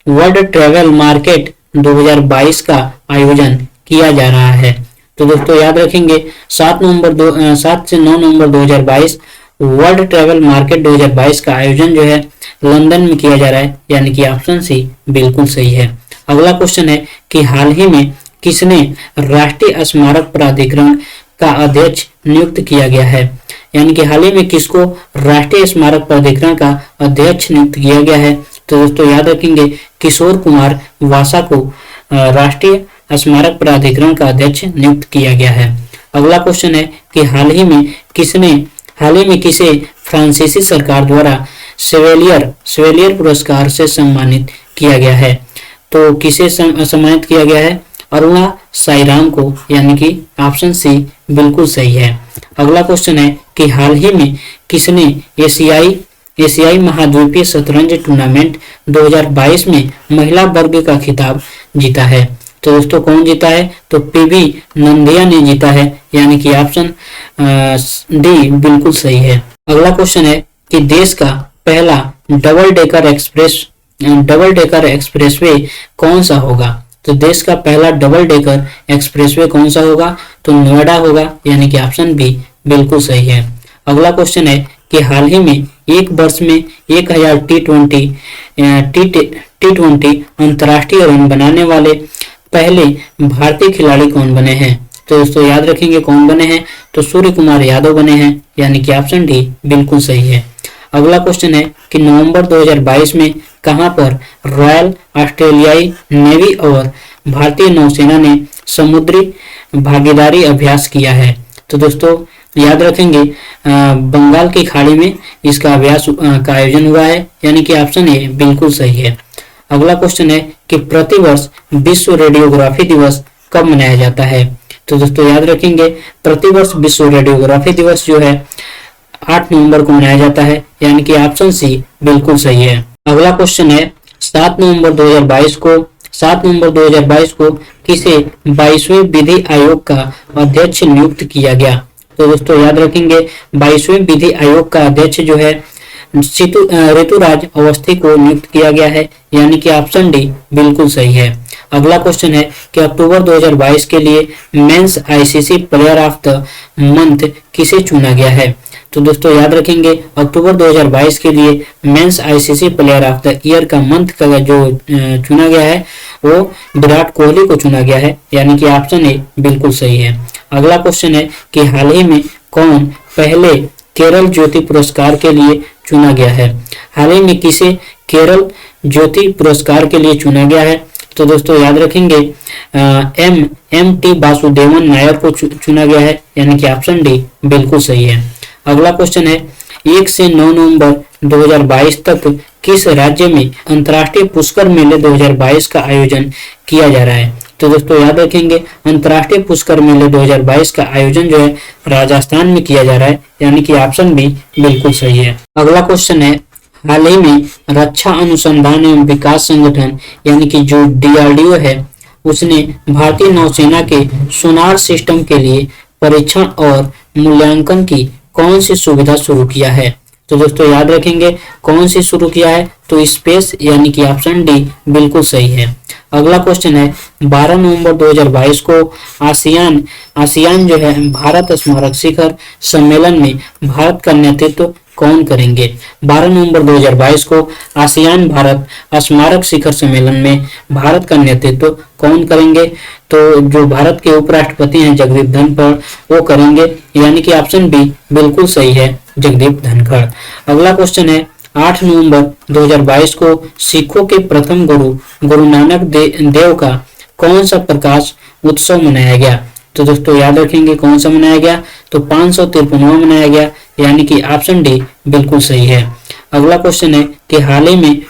वर्ल्ड ट्रेवल मार्केट 2022 का आयोजन किया जा रहा है। तो दोस्तों याद रखेंगे 7 से 9 नवंबर 2022 वर्ल्ड ट्रेवल मार्केट 2022 का आयोजन जो है लंदन में किया जा रहा है, यानी कि ऑप्शन सी बिल्कुल सही है। अगला क्वेश्चन है कि हाल ही में किसने राष्ट्रीय स्मारक प्राधिकरण का अध्यक्ष नियुक्त किया गया है, यानी कि हाल ही में किसको राष्ट्रीय स्मारक प्राधिकरण का अध्यक्ष नियुक्त किया गया है। तो दोस्तों याद रखेंगे किशोर कुमार वासा को राष्ट्रीय स्मारक प्राधिकरण का अध्यक्ष नियुक्त किया गया है। अगला क्वेश्चन है कि हाल ही में किसे फ्रांसीसी सरकार द्वारा सेवेलियर पुरस्कार से सम्मानित किया गया है। तो किसे सम्मानित किया गया है? अरुणा साईराम को, यानी कि ऑप्शन सी बिल्कुल सही है। अगला क्वेश्चन है कि हाल ही में किसने एशियाई महाद्वीपीय शतरंज टूर्नामेंट 2022 में महिला वर्ग का खिताब जीता है। तो दोस्तों कौन जीता है? तो पीवी नंदिया ने जीता है, यानी कि ऑप्शन डी बिल्कुल सही है। अगला क्वेश्चन है कि देश का पहला डबल डेकर एक्सप्रेसवे कौन सा होगा। तो देश का पहला डबल डेकर एक्सप्रेसवे कौन सा होगा? तो नोएडा होगा, यानी कि ऑप्शन बी बिल्कुल सही है। अगला क्वेश्चन है कि हाल ही में एक वर्ष में 1000 टी20 अंतर्राष्ट्रीय रन बनाने वाले पहले भारतीय खिलाड़ी कौन बने हैं। तो दोस्तों याद रखेंगे कौन बने हैं? तो सूर्य कुमार यादव बने हैं, यानी कि ऑप्शन डी बिल्कुल सही है। अगला क्वेश्चन है कि नवंबर 2022 में कहां पर रॉयल ऑस्ट्रेलियाई नेवी और भारतीय नौसेना ने समुद्री भागीदारी अभ्यास किया है। तो दोस्तों याद रखेंगे बंगाल की खाड़ी में इसका अभ्यास का आयोजन हुआ है, यानी कि ऑप्शन ए बिल्कुल सही है। अगला क्वेश्चन है कि प्रतिवर्ष विश्व रेडियोग्राफी दिवस कब मनाया जाता है। तो दोस्तों याद रखेंगे प्रतिवर्ष विश्व रेडियोग्राफी दिवस जो है 8 नवंबर को मनाया जाता है, यानी कि ऑप्शन सी बिल्कुल सही है। अगला क्वेश्चन है 7 नवंबर 2022 को किसे 22वें विधि आयोग का अध्यक्ष नियुक्त किया गया। तो दोस्तों याद रखेंगे 22वें विधि आयोग का अध्यक्ष जो है ऋतुराज अवस्थी को नियुक्त किया गया है, यानी कि ऑप्शन डी बिल्कुल सही है। अगला क्वेश्चन है कि अक्टूबर 2022 के लिए men's ICC player of the month किसे चुना गया है। तो दोस्तों याद रखेंगे अक्टूबर 2022 के लिए men's ICC player of the year का मंथ का जो चुना गया है वो विराट कोहली को चुना गया है, यानी कि ऑप्शन ए बिल्कुल सही है। अगला क्वेश्चन है कि हाल ही में कौन पहले केरल ज्योति पुरस्कार के लिए चुना गया है। हाल ही में किसे केरल ज्योति पुरस्कार के लिए चुना गया है। तो दोस्तों याद रखेंगे एम टी वासुदेवन नायर को चुना गया है, यानी कि ऑप्शन डी बिल्कुल सही है। अगला क्वेश्चन है 1 से 9 नवंबर 2022 तक किस राज्य में अंतर्राष्ट्रीय पुष्कर मेले 2022 का आयोजन किया जा रहा है। तो दोस्तों याद रखेंगे अंतर्राष्ट्रीय पुष्कर मेले 2022 का आयोजन जो है राजस्थान में किया जा रहा है, यानी कि ऑप्शन बी बिल्कुल सही है। अगला क्वेश्चन है हाल ही में रक्षा अनुसंधान एवं विकास संगठन यानी कि जो डीआरडीओ है उसने भारतीय नौसेना के सोनार सिस्टम के लिए परीक्षण और मूल्यांकन की कौन सी सुविधा शुरू किया है। तो दोस्तों याद रखेंगे कौन सी शुरू किया है, तो स्पेस यानी कि ऑप्शन डी बिल्कुल सही है। अगला क्वेश्चन है 12 नवंबर 2022 को आसियान जो है भारत स्मारक शिखर सम्मेलन में भारत का नेतृत्व कौन करेंगे। 12 नवंबर 2022 को आसियान भारत स्मारक शिखर सम्मेलन में भारत का नेतृत्व कौन करेंगे। तो जो भारत के उपराष्ट्रपति हैं जगदीप धनखड़ वो करेंगे, यानी कि ऑप्शन बी बिल्कुल सही है, जगदीप धनखड़। अगला क्वेश्चन है 8 नवंबर 2022 को सिखों के प्रथम गुरु नानक देव का कौन सा प्रकाश उत्सव मनाया गया। तो दोस्तों याद रखेंगे कौन सा मनाया गया, तो 553वां मनाया गया, यानी कि ऑप्शन डी बिल्कुल सही है। अगला क्वेश्चन है कि हाल ही में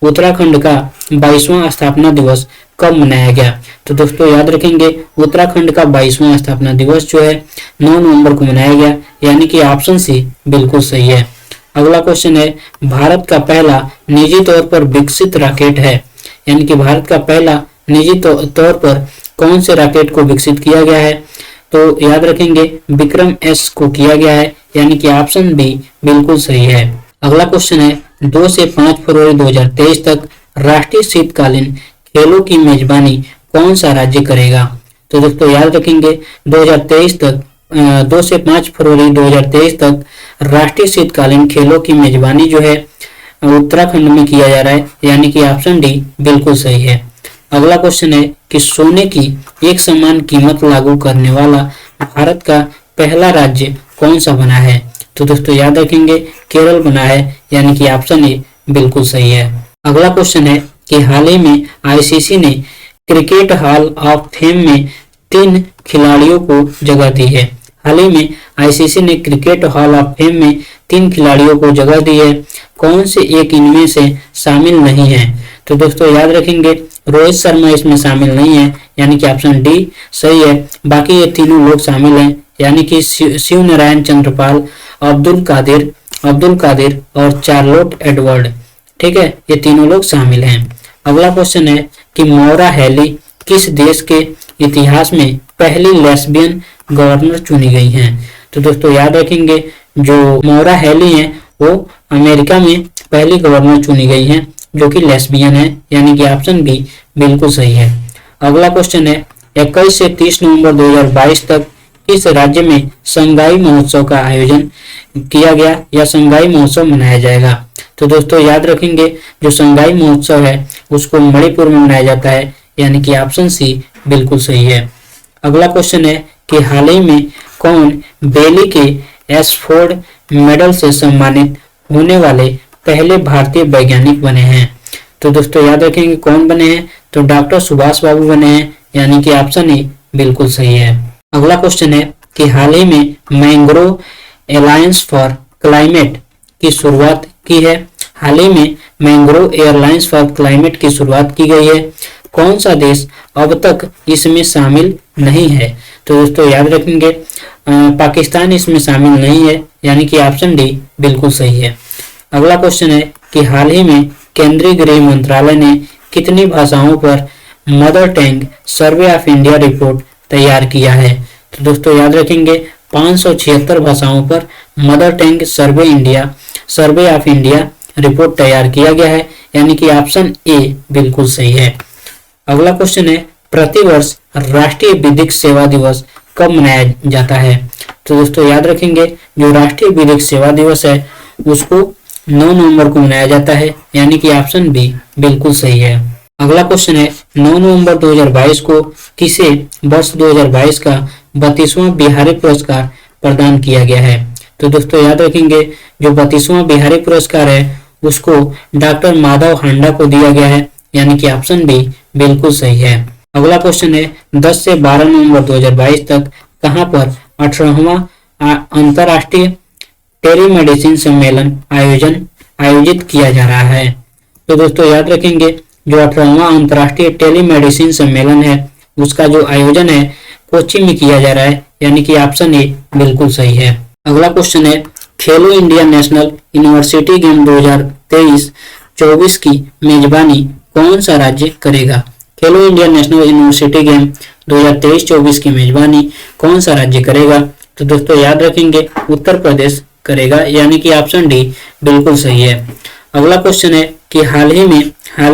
उत्तराखंड का 22वां स्थापना दिवस कब मनाया गया। तो दोस्तों याद रखेंगे उत्तराखंड का 22वां स्थापना दिवस जो है 9 नवंबर को मनाया गया, यानी कि ऑप्शन सी बिल्कुल सही है। अगला क्वेश्चन है भारत का पहला निजी तौर पर विकसित रॉकेट है, यानी कि भारत का पहला निजी तौर पर कौन से रॉकेट को विकसित किया गया है। तो याद रखेंगे विक्रम एस को किया गया है, यानी कि ऑप्शन बी बिल्कुल सही है। अगला क्वेश्चन है 2 से 5 फरवरी 2023 तक राष्ट्रीय शीतकालीन खेलों की मेजबानी कौन सा राज्य करेगा? तो दोस्तों याद रखेंगे 2023 तक 2 से 5 फरवरी 2023 तक राष्ट्रीय शीतकालीन खेलों की मेजबानी जो है उत्तराखंड में किया जा रहा है, यानी कि ऑप्शन डी बिल्कुल सही है। अगला क्वेश्चन है कि सोने की एक समान कीमत लागू करने वाला भारत का पहला राज्य कौन सा बना है? तो दोस्तों याद रखेंगे केरल बना है, यानी कि ऑप्शन ए बिल्कुल सही है। अगला क्वेश्चन है कि हाल ही में आईसीसी ने क्रिकेट हॉल ऑफ फेम में 3 खिलाड़ियों को जगह दी है। हाल ही में आईसीसी ने क्रिकेट हॉल ऑफ फेम में 3 खिलाड़ियों को जगह दी है, कौन से एक इनमें से शामिल नहीं है? तो दोस्तों याद रखेंगे रोहित शर्मा इसमें शामिल नहीं है, यानी कि ऑप्शन डी सही है। बाकी ये तीनों लोग शामिल हैं, यानी कि शिव नारायण चंद्रपाल, अब्दुल कादिर और चार्लोट एडवर्ड। ठीक है, ये तीनों लोग शामिल हैं। अगला क्वेश्चन है कि मौरा हैली किस देश के इतिहास में पहली लेस्बियन गवर्नर चुनी गई हैं? तो दोस्तों याद रखेंगे जो मौरा हैली हैं वो अमेरिका में पहली गवर्नर चुनी गई हैं जो कि लेस्बियन है, यानी कि ऑप्शन बी बिल्कुल सही है। अगला क्वेश्चन है 21 से 30 नवंबर 2022 तक किस राज्य में संगाई महोत्सव का आयोजन किया गया या संगाई महोत्सव मनाया जाएगा? तो दोस्तों याद रखेंगे जो संगाई महोत्सव है उसको मणिपुर में मनाया जाता है, यानी कि ऑप्शन सी बिल्कुल सही है। अगला क्वेश्चन है कि हाल ही में कौन बेली के एशफोर्ड मेडल से सम्मानित होने वाले पहले भारतीय वैज्ञानिक बने हैं? तो दोस्तों याद रखेंगे कौन बने हैं? तो डॉक्टर सुभाष बाबू बने हैं, यानी कि ऑप्शन ए बिल्कुल सही है। अगला क्वेश्चन है कि हाल ही में मैंग्रोव एलायंस फॉर क्लाइमेट की शुरुआत की है। हाल ही में मैंग्रोव एयरलाइंस फॉर क्लाइमेट की शुरुआत की गई है, कौन सा देश अब तक इसमें शामिल नहीं है? तो दोस्तों याद रखेंगे पाकिस्तान इसमें शामिल नहीं है, यानी कि ऑप्शन डी बिल्कुल सही है। अगला क्वेश्चन है कि हाल ही में केंद्रीय गृह मंत्रालय ने कितनी भाषाओं पर mother tongue survey of India report तैयार किया है? तो दोस्तों याद रखेंगे 576 भाषाओं पर mother tongue survey of India report तैयार किया गया है, यानी कि ऑप्शन ए बिल्कुल सही है। अगला क्वेश्चन है प्रतिवर्ष राष्ट्रीय विधिक सेवा दिवस कब मनाया जाता है? तो दोस्तों याद रखेंगे जो राष्ट्रीय विधिक सेवा दिवस है उसको 9 नवंबर को मनाया जाता है, यानी कि ऑप्शन बी बिल्कुल सही है। अगला क्वेश्चन है 9 नवंबर 2022 को किसे वर्ष 2022 का 32वां बिहारी पुरस्कार प्रदान किया गया है? तो दोस्तों याद रखेंगे जो 32वां बिहारी पुरस्कार है उसको डॉक्टर माधव हांडा को दिया गया है, यानी कि ऑप्शन बी बिल्कुल सही है। अगला क्वेश्चन है 10 से 12 नवंबर 2022 तक कहां पर 18वां अंतरराष्ट्रीय टेलीमेडिसिन सम्मेलन आयोजित किया जा रहा है? तो दोस्तों याद रखेंगे जो 18वां अंतरराष्ट्रीय टेलीमेडिसिन सम्मेलन है उसका जो आयोजन है कोच्चि में किया जा रहा है, यानी कि ऑप्शन ए बिल्कुल सही है। अगला क्वेश्चन है खेलो इंडिया नेशनल यूनिवर्सिटी गेम 2023-24 की मेजबानी कौन सा राज्य करेगा? खेलो इंडिया नेशनल यूनिवर्सिटी गेम 2023-24 की मेजबानी कौन सा राज्य करेगा? तो दोस्तों याद रखेंगे उत्तर प्रदेश करेगा, यानी कि ऑप्शन डी बिल्कुल सही है। अगला क्वेश्चन है कि हाल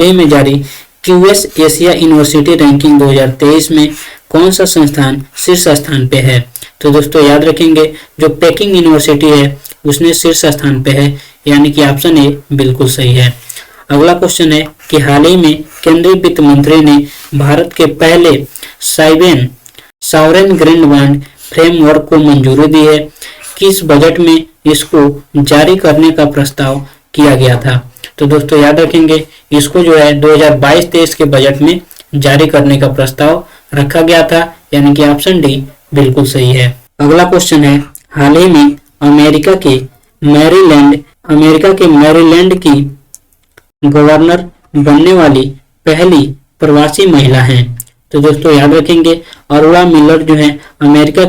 ही में जारी क्यूएस एशिया यूनिवर्सिटी रैंकिंग 2023 में कौन सा संस्थान शीर्ष स्थान पे है? तो दोस्तों याद रखेंगे जो पेकिंग यूनिवर्सिटी है उसने शीर्ष स्थान पे है, यानी कि ऑप्शन ए बिल्कुल सही है। अगला क्वेश्चन है कि हाल ही में केंद्रीय वित्त मंत्री ने भारत के पहले सॉवरेन ग्रीन बॉन्ड फ्रेमवर्क को मंजूरी दी है, किस बजट में इसको जारी करने का प्रस्ताव किया गया था? तो दोस्तों याद रखेंगे इसको जो है 2022-23 के बजट में जारी करने का प्रस्ताव रखा गया था, यानी कि ऑप्शन डी बिल्कुल सही है। अगला क्वेश्चन है हाल ही में अमेरिका के मैरीलैंड की गवर्नर बनने वाली पहली प्रवासी महिला हैं। तो दोस्तों याद रखेंगे अरोरा मिलर जो है अमेरिका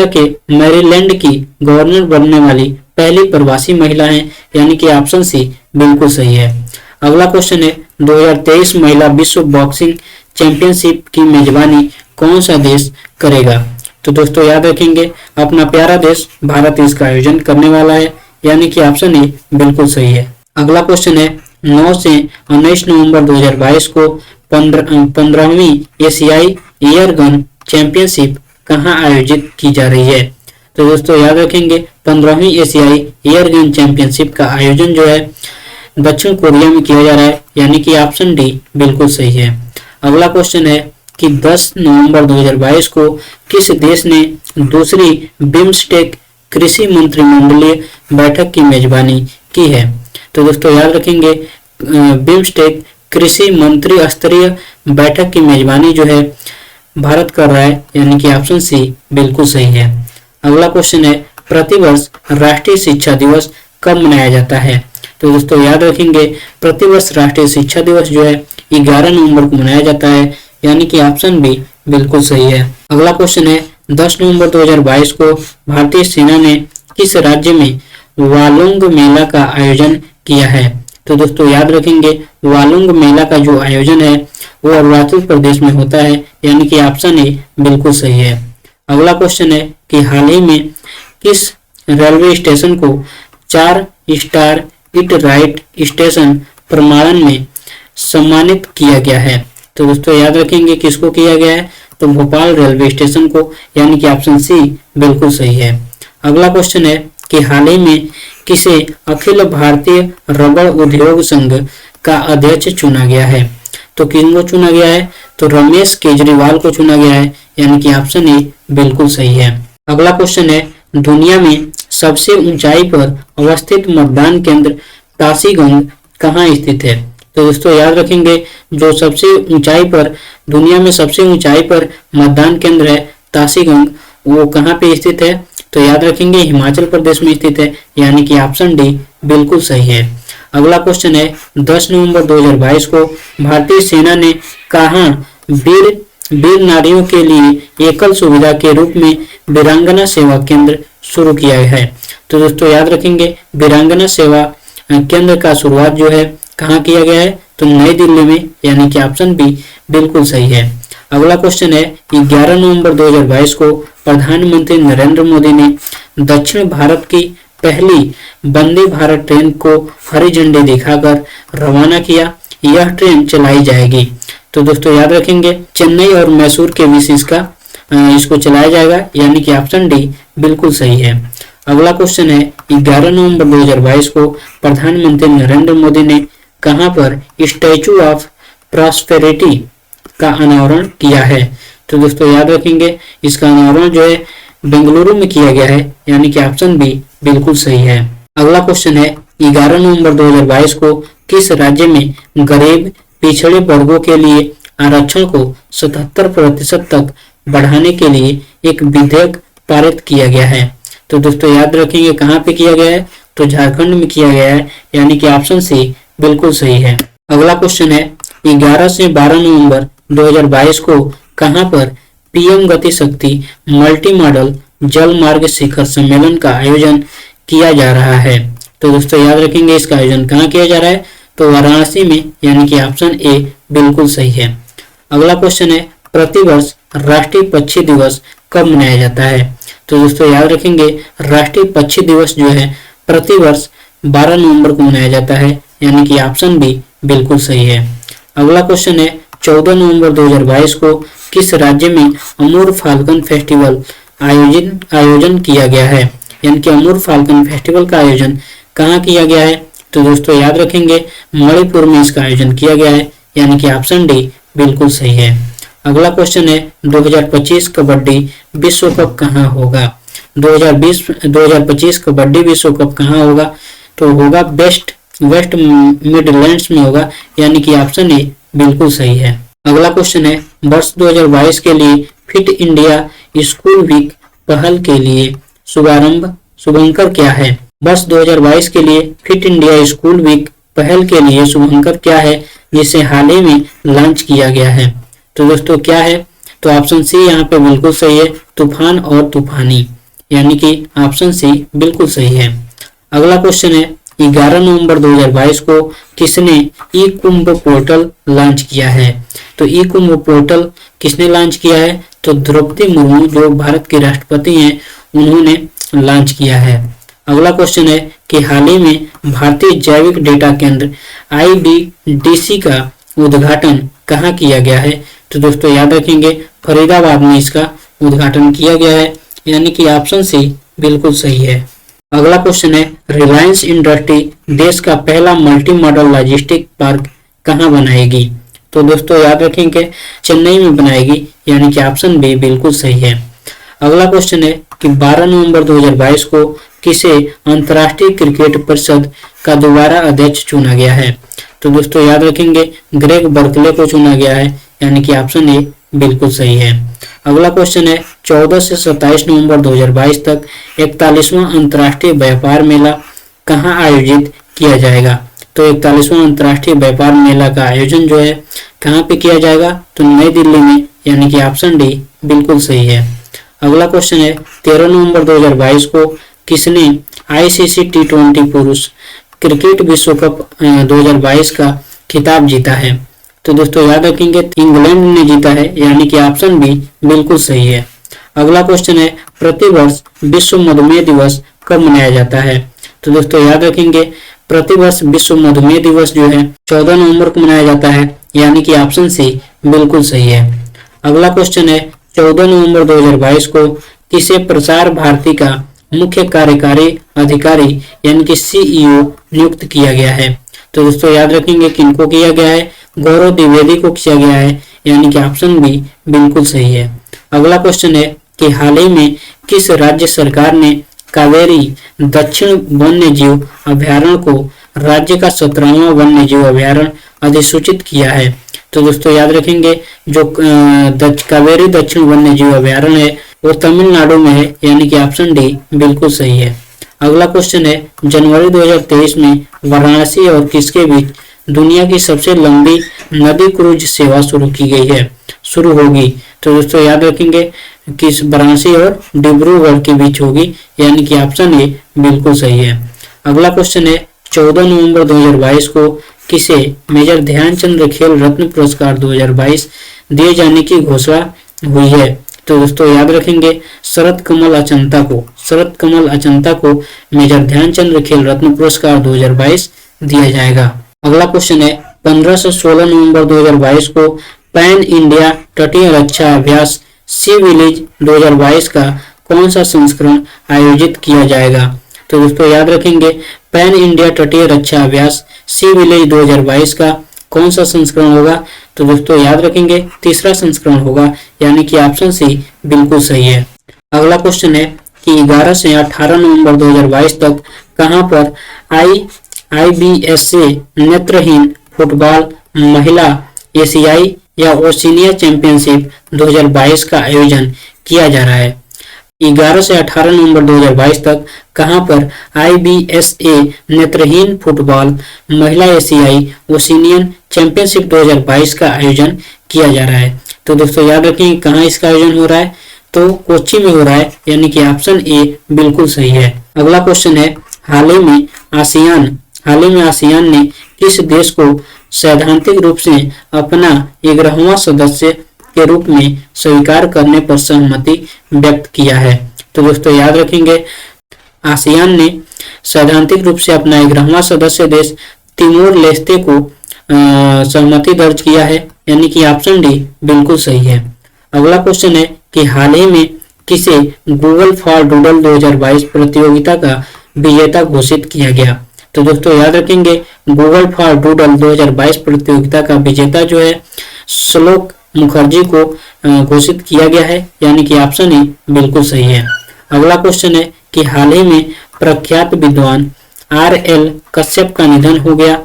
के मैरीलैंड की गवर्नर बनने वाली पहली प्रवासी महिला हैं, यानी कि ऑप्शन सी बिल्कुल सही है। अगला क्वेश्चन है 2023 महिला विश्व बॉक्सिंग चैंपियनशिप की मेजबानी कौन सा देश करेगा? तो दोस्तों याद रखेंगे अपना प्यारा देश भारत इसका आयोजन करने वाला है, यानी कि ऑप्शन ए बिल्कुल सही है। अगला क्वेश्चन है 9 से 19 नवंबर 2022 को 15वीं एशियाई एयर गन चैंपियनशिप कहाँ आयोजित की जा रही है। तो दोस्तों याद रखेंगे 15वीं एशियाई एयर गन चैंपियनशिप का आयोजन जो है दक्षिण कोरिया में किया जा रहा है, यानी कि ऑप्शन डी बिल्कुल सही है। अगला क्वेश्चन है कि 10 नवंबर 2022 को किस देश ने दूसरी बिम्स्टेक कृषि मंत्रिमंडलीय बैठक की मेजबानी की है। तो दोस्तों याद रखेंगे बिम्स्टेक कृषि मंत्री स्तरीय बैठक की मेजबानी जो है भारत कर रहा है, यानी कि ऑप्शन सी बिल्कुल सही है। अगला क्वेश्चन है प्रतिवर्ष राष्ट्रीय शिक्षा दिवस कब मनाया जाता है। तो दोस्तों याद रखेंगे प्रतिवर्ष राष्ट्रीय शिक्षा दिवस जो है 11 नवंबर को मनाया जाता है, यानी कि ऑप्शन बी बिल्कुल सही है। अगला क्वेश्चन है 10 नवंबर 2022 को भारतीय सेना ने किस राज्य में वालोंग मेला का आयोजन किया है। तो दोस्तों याद रखेंगे वालोंग मेला का जो आयोजन है वो अरुणाचल प्रदेश में होता है, यानी कि ऑप्शन ए बिल्कुल सही है। अगला क्वेश्चन है कि हाल ही में किस रेलवे स्टेशन को 4 स्टार इट राइट स्टेशन प्रमाणन में सम्मानित किया गया है। तो दोस्तों याद रखेंगे किसको किया गया है, तो भोपाल रेलवे स्टेशन को, यानी कि ऑप्शन सी बिल्कुल सही है। अगला क्वेश्चन है कि हाल ही में किसे अखिल भारतीय रबड़ उद्योग संघ का अध्यक्ष चुना गया है। तो किनको चुना गया है, तो रमेश केजरीवाल को चुना गया है, यानी कि ऑप्शन ए बिल्कुल सही है। अगला क्वेश्चन है दुनिया में सबसे ऊंचाई पर अवस्थित मतदान केंद्र ताशीगंज कहाँ स्थित है। तो दोस्तों याद रखेंगे जो सबसे ऊंचाई पर दुनिया में सबसे ऊंचाई पर मतदान केंद्र है ताशीगंज, वो कहाँ पे स्थित है। तो याद रखेंगे हिमाचल प्रदेश में स्थित है, यानी कि ऑप्शन डी बिल्कुल सही है। अगला क्वेश्चन है 10 नवंबर 2022 को भारतीय सेना ने कहाँ वीर नारियों के लिए एकल सुविधा के रूप में वीरांगना सेवा केंद्र शुरू किया है। तो दोस्तों याद रखेंगे वीरांगना सेवा केंद्र का शुरुआत जो है कहाँ किया गया है, तो नई दिल्ली में, यानी कि ऑप्शन बी बिल्कुल सही है। अगला क्वेश्चन है 11 नवंबर 2022 को प्रधानमंत्री नरेंद्र मोदी ने दक्षिण भारत की पहली वंदे भारत ट्रेन को हरी झंडी दिखाकर रवाना किया। यह ट्रेन चलाई जाएगी, तो दोस्तों याद रखेंगे चेन्नई और मैसूर के बीच इसको चलाया जाएगा, यानी कि ऑप्शन डी बिल्कुल सही है। अगला क्वेश्चन है 11 नवंबर 2022 को प्रधानमंत्री नरेंद्र मोदी ने कहां पर स्टैचू ऑफ प्रॉस्पेरिटी का अनावरण किया है। तो दोस्तों याद रखेंगे इसका अनावरण जो है बेंगलुरु में किया गया है, यानी कि ऑप्शन बी बिल्कुल सही है। अगला क्वेश्चन है 11 नवंबर 2022 को किस राज्य में गरीब पिछड़े वर्गों के लिए आरक्षण को 77% तक बढ़ाने के लिए एक विधेयक पारित किया गया है। तो दोस्तों याद रखेंगे कहाँ पे किया गया है, तो झारखंड में किया गया है, यानी कि ऑप्शन सी बिल्कुल सही है। अगला क्वेश्चन है 11 से 12 नवंबर 2022 को कहां पर पीएम गति शक्ति मल्टी मॉडल जल मार्ग शिखर सम्मेलन का आयोजन किया जा रहा है। तो दोस्तों याद रखेंगे इसका आयोजन कहाँ किया जा रहा है, तो वाराणसी में, यानी कि ऑप्शन ए बिल्कुल सही है। अगला क्वेश्चन है प्रतिवर्ष राष्ट्रीय पक्षी दिवस कब मनाया जाता है। तो दोस्तों याद रखेंगे राष्ट्रीय पक्षी दिवस जो है प्रतिवर्ष 12 नवंबर को मनाया जाता है, यानी कि ऑप्शन बी बिल्कुल सही है। अगला क्वेश्चन है 14 नवंबर 2022 को किस राज्य में अमूर फाल्कन फेस्टिवल आयोजन किया गया है, यानी कि अमूर फाल्कन फेस्टिवल का आयोजन कहाँ किया गया है। तो दोस्तों याद रखेंगे मणिपुर में इसका आयोजन किया गया है, यानी कि ऑप्शन डी बिल्कुल सही है। अगला क्वेश्चन है 2025 कबड्डी विश्व कप कहाँ होगा। 2025 कबड्डी विश्व कप कहाँ होगा, तो होगा वेस्ट मिडलैंड्स में होगा, यानी कि ऑप्शन ए बिल्कुल सही है। अगला क्वेश्चन है वर्ष 2022 के लिए फिट इंडिया स्कूल वीक पहल के लिए शुभंकर क्या है। वर्ष 2022 के लिए फिट इंडिया स्कूल वीक पहल के लिए शुभंकर क्या है, जिसे हाल ही में लॉन्च किया गया है। तो दोस्तों क्या है, तो ऑप्शन सी यहाँ पे बिल्कुल सही है, तूफान और तूफानी, यानी कि ऑप्शन सी बिल्कुल सही है। अगला क्वेश्चन है 11 नवंबर 2022 को किसने ई कुंभ पोर्टल लॉन्च किया है। तो ई कुंभ पोर्टल किसने लॉन्च किया है, तो द्रौपदी मुर्मू जो भारत की राष्ट्रपति हैं उन्होंने लॉन्च किया है। अगला क्वेश्चन है कि हाल ही में भारतीय जैविक डेटा केंद्र IDDC का उद्घाटन कहाँ किया गया है? तो दोस्तों याद रखेंगे फरीदाबाद में इसका उद्घाटन किया गया है, यानी कि ऑप्शन सी बिल्कुल सही है। अगला क्वेश्चन है रिलायंस इंडस्ट्री देश का पहला मल्टी मॉडल लॉजिस्टिक पार्क कहाँ बनाएगी? तो दोस्तों याद रखेंगे चेन्नई में बनाएगी, यानी कि ऑप्शन बी बिल्कुल सही है। अगला क्वेश्चन है कि 12 नवंबर 2022 को किसे अंतर्राष्ट्रीय क्रिकेट परिषद का दोबारा अध्यक्ष चुना गया है? तो दोस्तों याद रखेंगे ग्रेग बर्कले को चुना गया है, यानी कि ऑप्शन ए बिल्कुल सही है। अगला क्वेश्चन है 14 से 27 नवंबर 2022 तक 41वां अंतर्राष्ट्रीय व्यापार मेला कहाँ आयोजित किया जाएगा? तो 41वां अंतर्राष्ट्रीय व्यापार मेला का आयोजन जो है कहाँ पे किया जाएगा? तो नई दिल्ली में, यानी कि ऑप्शन डी बिल्कुल सही है। अगला क्वेश्चन है 13 नवंबर 2022 को किसने ICC T20 पुरुष क्रिकेट विश्व कप 2022 का खिताब जीता है? तो दोस्तों याद रखेंगे इंग्लैंड ने जीता है, यानी कि ऑप्शन बी बिल्कुल सही है। अगला क्वेश्चन है प्रतिवर्ष विश्व मधुमेह दिवस कब मनाया जाता है? तो दोस्तों याद रखेंगे प्रतिवर्ष विश्व मधुमेह दिवस जो है 14 नवंबर को मनाया जाता है, यानी कि ऑप्शन सी बिल्कुल सही है। अगला क्वेश्चन है 14 नवंबर 2022 को किसे प्रसार भारती का मुख्य कार्यकारी अधिकारी यानी कि CEO नियुक्त किया गया है? तो दोस्तों याद रखेंगे किनको किया गया है? गौरव द्विवेदी को किया गया है, यानी कि ऑप्शन बी बिल्कुल सही है। अगला क्वेश्चन है कि हाल ही में किस राज्य सरकार ने कावेरी दक्षिण वन्य जीव अभ्यारण्य को राज्य का 17वां वन्य जीव अभ्यारण्य अधिसूचित किया है? तो दोस्तों याद रखेंगे जो कावेरी दक्षिण वन्य जीव अभ्यारण्य है वो तमिलनाडु में है, यानी कि ऑप्शन डी बिल्कुल सही है। अगला क्वेश्चन है जनवरी 2023 में वाराणसी और किसके बीच दुनिया की सबसे लंबी नदी क्रूज सेवा शुरू होगी? तो दोस्तों याद रखेंगे किस वाराणसी और डिब्रूगढ़ के बीच होगी, यानी कि ऑप्शन ए बिल्कुल सही है। अगला क्वेश्चन है 14 नवंबर 2022 को किसे मेजर ध्यानचंद खेल रत्न पुरस्कार 2022 दिए जाने की घोषणा हुई है? तो दोस्तों याद रखेंगे शरद कमल अचंता को मेजर ध्यानचंद खेल रत्न पुरस्कार 2022 दिया जाएगा। अगला क्वेश्चन है 15 से 16 नवंबर 2022 को पैन इंडिया तटीय रक्षा अभ्यास सी विलेज 2022 का कौन सा संस्करण आयोजित किया जाएगा? तो दोस्तों याद रखेंगे पैन इंडिया तटीय रक्षा अभ्यास सी विलेज 2022 का कौन सा संस्करण होगा? तो दोस्तों याद रखेंगे तीसरा संस्करण होगा, यानी कि ऑप्शन सी बिल्कुल सही है। अगला क्वेश्चन है कि 11 से 18 नवंबर 2022 तक कहां पर IBSA नेत्रहीन फुटबॉल महिला एशियाई या ओशिनिया चैंपियनशिप 2022 का आयोजन किया जा रहा है? 11 से 18 नवंबर 2022 तक कहां पर IBSA नेत्रहीन फुटबॉल महिला एशियाई ओशिनियन चैंपियनशिप 2022 का आयोजन किया जा रहा है? तो दोस्तों याद रखें कहां इसका आयोजन हो रहा है? तो कोच्चि में हो रहा है, यानी कि ऑप्शन ए बिल्कुल सही है। अगला क्वेश्चन है हाल ही में आसियान ने किस देश को सैद्धांतिक रूप से अपना 11वां सदस्य के रूप में स्वीकार करने पर सहमति व्यक्त किया है? तो दोस्तों याद रखेंगे आसियान ने सैद्धांतिक रूप से अपना 11वां सदस्य देश तिमोर लेस्ते को सहमति दर्ज किया है, यानी कि ऑप्शन डी बिल्कुल सही है। अगला क्वेश्चन है कि हाल ही में किसे गूगल फॉर डूडल 2022 प्रतियोगिता का विजेता घोषित किया गया? तो दोस्तों याद रखेंगे गूगल फॉर डूडल 2022 प्रतियोगिता का विजेता जो है श्लोक मुखर्जी को घोषित किया गया है, यानी कि ऑप्शन ए बिल्कुल सही है। अगला क्वेश्चन है कि हाल ही में प्रख्यात विद्वान RL कश्यप का निधन हो गया,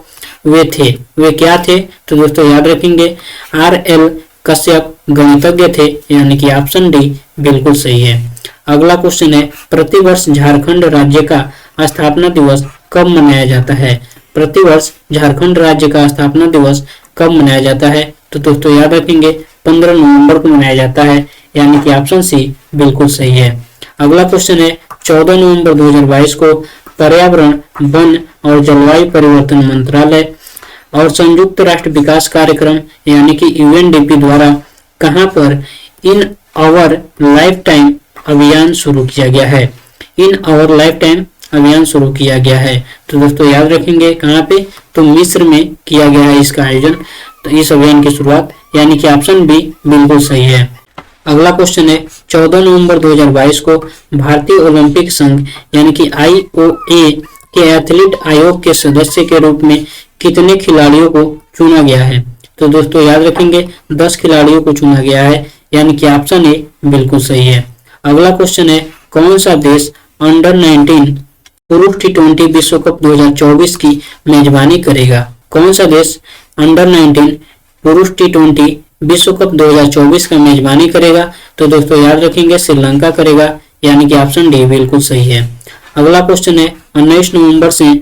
वे क्या थे? तो दोस्तों याद रखेंगे RL कश्यप गणितज्ञ थे, यानी कि ऑप्शन डी बिल्कुल सही है। अगला क्वेश्चन है प्रतिवर्ष झारखंड राज्य का स्थापना दिवस कब मनाया जाता है? प्रतिवर्ष झारखंड राज्य का स्थापना दिवस कब मनाया जाता है? तो दोस्तों याद रखेंगे 15 नवंबर को मनाया जाता है, यानी कि ऑप्शन सी बिल्कुल सही है। अगला क्वेश्चन है 14 नवंबर 2022 को पर्यावरण, वन और जलवायु परिवर्तन मंत्रालय और संयुक्त राष्ट्र विकास कार्यक्रम यानी कि UNDP द्वारा कहां पर इन आवर लाइफ टाइम अभियान शुरू किया गया है। इन आवर लाइफ टाइम अभियान शुरू किया गया है। तो दोस्तों याद रखेंगे कहाँ पे, तो मिस्र में किया गया है इसका आयोजन, तो इस अभियान की शुरुआत, यानी कि ऑप्शन बी बिल्कुल सही है। अगला क्वेश्चन है 14 नवंबर 2022 को भारतीय ओलंपिक संघ यानी कि IOA के एथलीट आयोग के सदस्य के रूप में कितने खिलाड़ियों को चुना गया है। तो दोस्तों याद रखेंगे 10 खिलाड़ियों को चुना गया है, यानी कि ऑप्शन ए बिल्कुल सही है। अगला क्वेश्चन है कौन सा देश अंडर 19 पुरुष T20 विश्व कप 2024 की मेजबानी करेगा। कौन सा देश अंडर 19 पुरुष T20 विश्व कप 2024 का मेजबानी करेगा। तो दोस्तों याद रखेंगे श्रीलंका करेगा, यानी कि ऑप्शन डी बिल्कुल सही है। अगला क्वेश्चन है 19 नवंबर से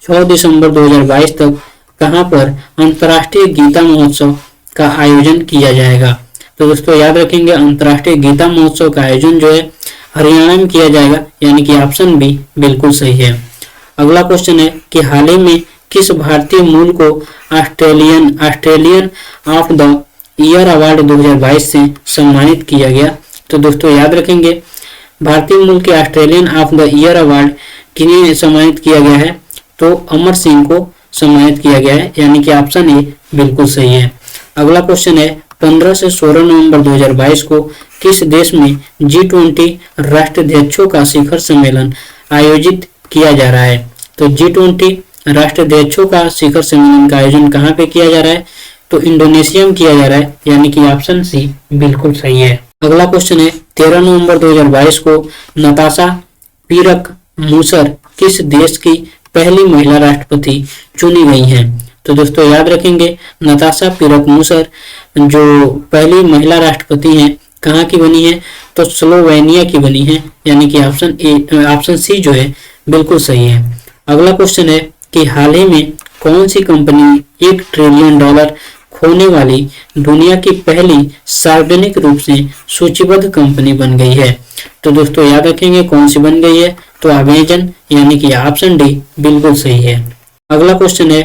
6 दिसंबर 2022 तक कहां पर अंतर्राष्ट्रीय गीता महोत्सव का आयोजन किया जाएगा। तो दोस्तों याद रखेंगे अंतर्राष्ट्रीय गीता महोत्सव का आयोजन जो है हरियाणा में किया जाएगा, यानी कि ऑप्शन बी बिल्कुल सही है। अगला क्वेश्चन है कि हाल ही में किस भारतीय मूल को Australian of the year award 2022 से सम्मानित किया गया। तो दोस्तों याद रखेंगे भारतीय मूल के Australian of the year award किन्हें सम्मानित किया गया है, तो अमर सिंह को सम्मानित किया गया है, यानी कि ऑप्शन ए बिल्कुल सही है। अगला क्वेश्चन है 15 से 16 नवंबर 2022 को किस देश में G20 राष्ट्राध्यक्षों का शिखर सम्मेलन आयोजित किया जा रहा है। तो G20 राष्ट्राध्यक्षों का शिखर सम्मेलन का आयोजन कहाँ पे किया जा रहा है, तो इंडोनेशिया में किया जा रहा है, यानी कि ऑप्शन सी बिल्कुल सही है। अगला क्वेश्चन है 13 नवंबर 2022 को नताशा पिरक मूसर किस देश की पहली महिला राष्ट्रपति चुनी गई हैं। तो दोस्तों याद रखेंगे नताशा पिरक मूसर जो पहली महिला राष्ट्रपति हैं कहाँ की बनी है, तो स्लोवेनिया की बनी है, यानी कि ऑप्शन सी जो है बिल्कुल सही है। अगला क्वेश्चन है कि हाल ही में कौन सी कंपनी $1 ट्रिलियन खोने वाली दुनिया की पहली सार्वजनिक रूप से सूचीबद्ध कंपनी बन गई है। तो दोस्तों याद रखेंगे कौन सी बन गई है, तो अमेजन, यानी कि ऑप्शन डी बिल्कुल सही है। अगला क्वेश्चन है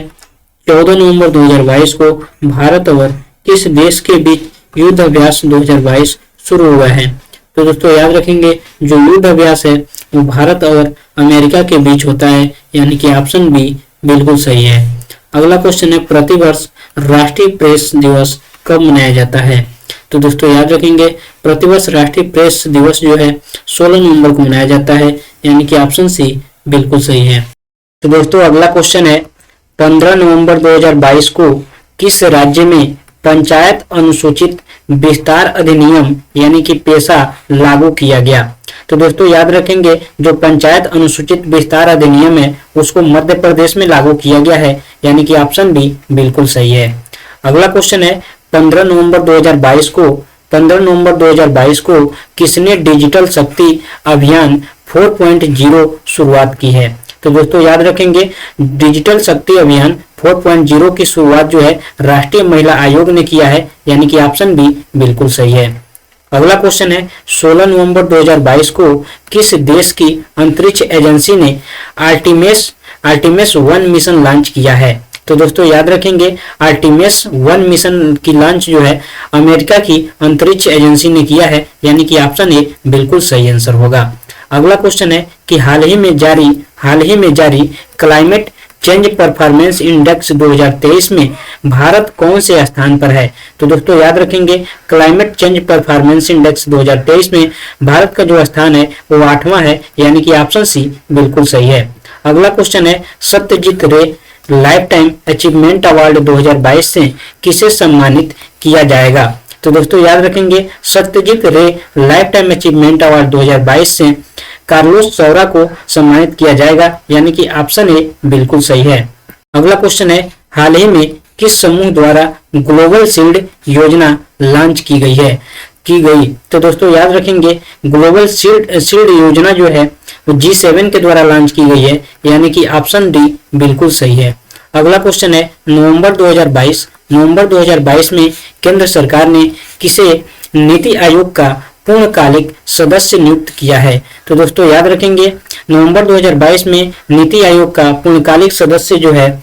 14 नवंबर 2022 को भारत और किस देश के बीच युद्ध अभ्यास 2022 शुरू हुआ है। तो दोस्तों याद रखेंगे जो युद्ध अभ्यास है वो भारत और अमेरिका के बीच होता है, यानी कि ऑप्शन बी बिल्कुल सही है। अगला क्वेश्चन है प्रतिवर्ष राष्ट्रीय प्रेस दिवस कब मनाया जाता है। तो दोस्तों याद रखेंगे प्रतिवर्ष राष्ट्रीय प्रेस दिवस जो है 16 नवंबर को मनाया जाता है, यानी कि ऑप्शन सी बिल्कुल सही है। तो दोस्तों अगला क्वेश्चन है 15 नवंबर 2022 को किस राज्य में पंचायत अनुसूचित विस्तार अधिनियम यानी कि पेशा लागू किया गया। तो दोस्तों याद रखेंगे जो पंचायत अनुसूचित विस्तार अधिनियम है उसको मध्य प्रदेश में लागू किया गया है, यानी कि ऑप्शन बी बिल्कुल सही है। अगला क्वेश्चन है 15 नवंबर 2022 को किसने डिजिटल शक्ति अभियान 4.0 शुरुआत की है। तो दोस्तों याद रखेंगे डिजिटल शक्ति अभियान 4.0 की शुरुआत जो है राष्ट्रीय महिला आयोग ने किया है, यानी कि ऑप्शन बी बिल्कुल सही है। अगला क्वेश्चन है 16 नवंबर 2022 को किस देश की अंतरिक्ष एजेंसी ने आर्टिमिस 1 मिशन लॉन्च किया है। तो दोस्तों याद रखेंगे आर्टिमिस 1 मिशन की लॉन्च जो है अमेरिका की अंतरिक्ष एजेंसी ने किया है, यानी कि ऑप्शन ए बिल्कुल सही आंसर होगा। अगला क्वेश्चन है कि हाल ही में जारी क्लाइमेट चेंज परफॉर्मेंस इंडेक्स 2023 में भारत कौन से स्थान पर है। तो दोस्तों याद रखेंगे क्लाइमेट चेंज परफॉर्मेंस इंडेक्स 2023 में भारत का जो स्थान है वो 8वां है, यानी कि ऑप्शन सी बिल्कुल सही है। अगला क्वेश्चन है सत्यजीत रे लाइफ टाइम अचीवमेंट अवार्ड 2022 से किसे सम्मानित किया जाएगा। तो दोस्तों याद रखेंगे सत्यजीत रे लाइफ टाइम अचीवमेंट अवार्ड 2022 से कार्लोस सौरा को सम्मानित किया जाएगा, यानी कि ऑप्शन ए बिल्कुल सही है। अगला क्वेश्चन है हाल ही में किस समूह द्वारा ग्लोबल शील्ड योजना लॉन्च की गई। तो दोस्तों याद रखेंगे ग्लोबल शील्ड योजना जो है वो G7 के द्वारा लॉन्च की गई है, यानी कि ऑप्शन डी बिल्कुल सही है। अगला क्वेश्चन है नवंबर 2022 में केंद्र सरकार ने किसे नीति आयोग का पूर्णकालिक सदस्य नियुक्त किया है। तो दोस्तों याद रखेंगे नवंबर 2022 में नीति आयोग का पूर्णकालिक सदस्य जो है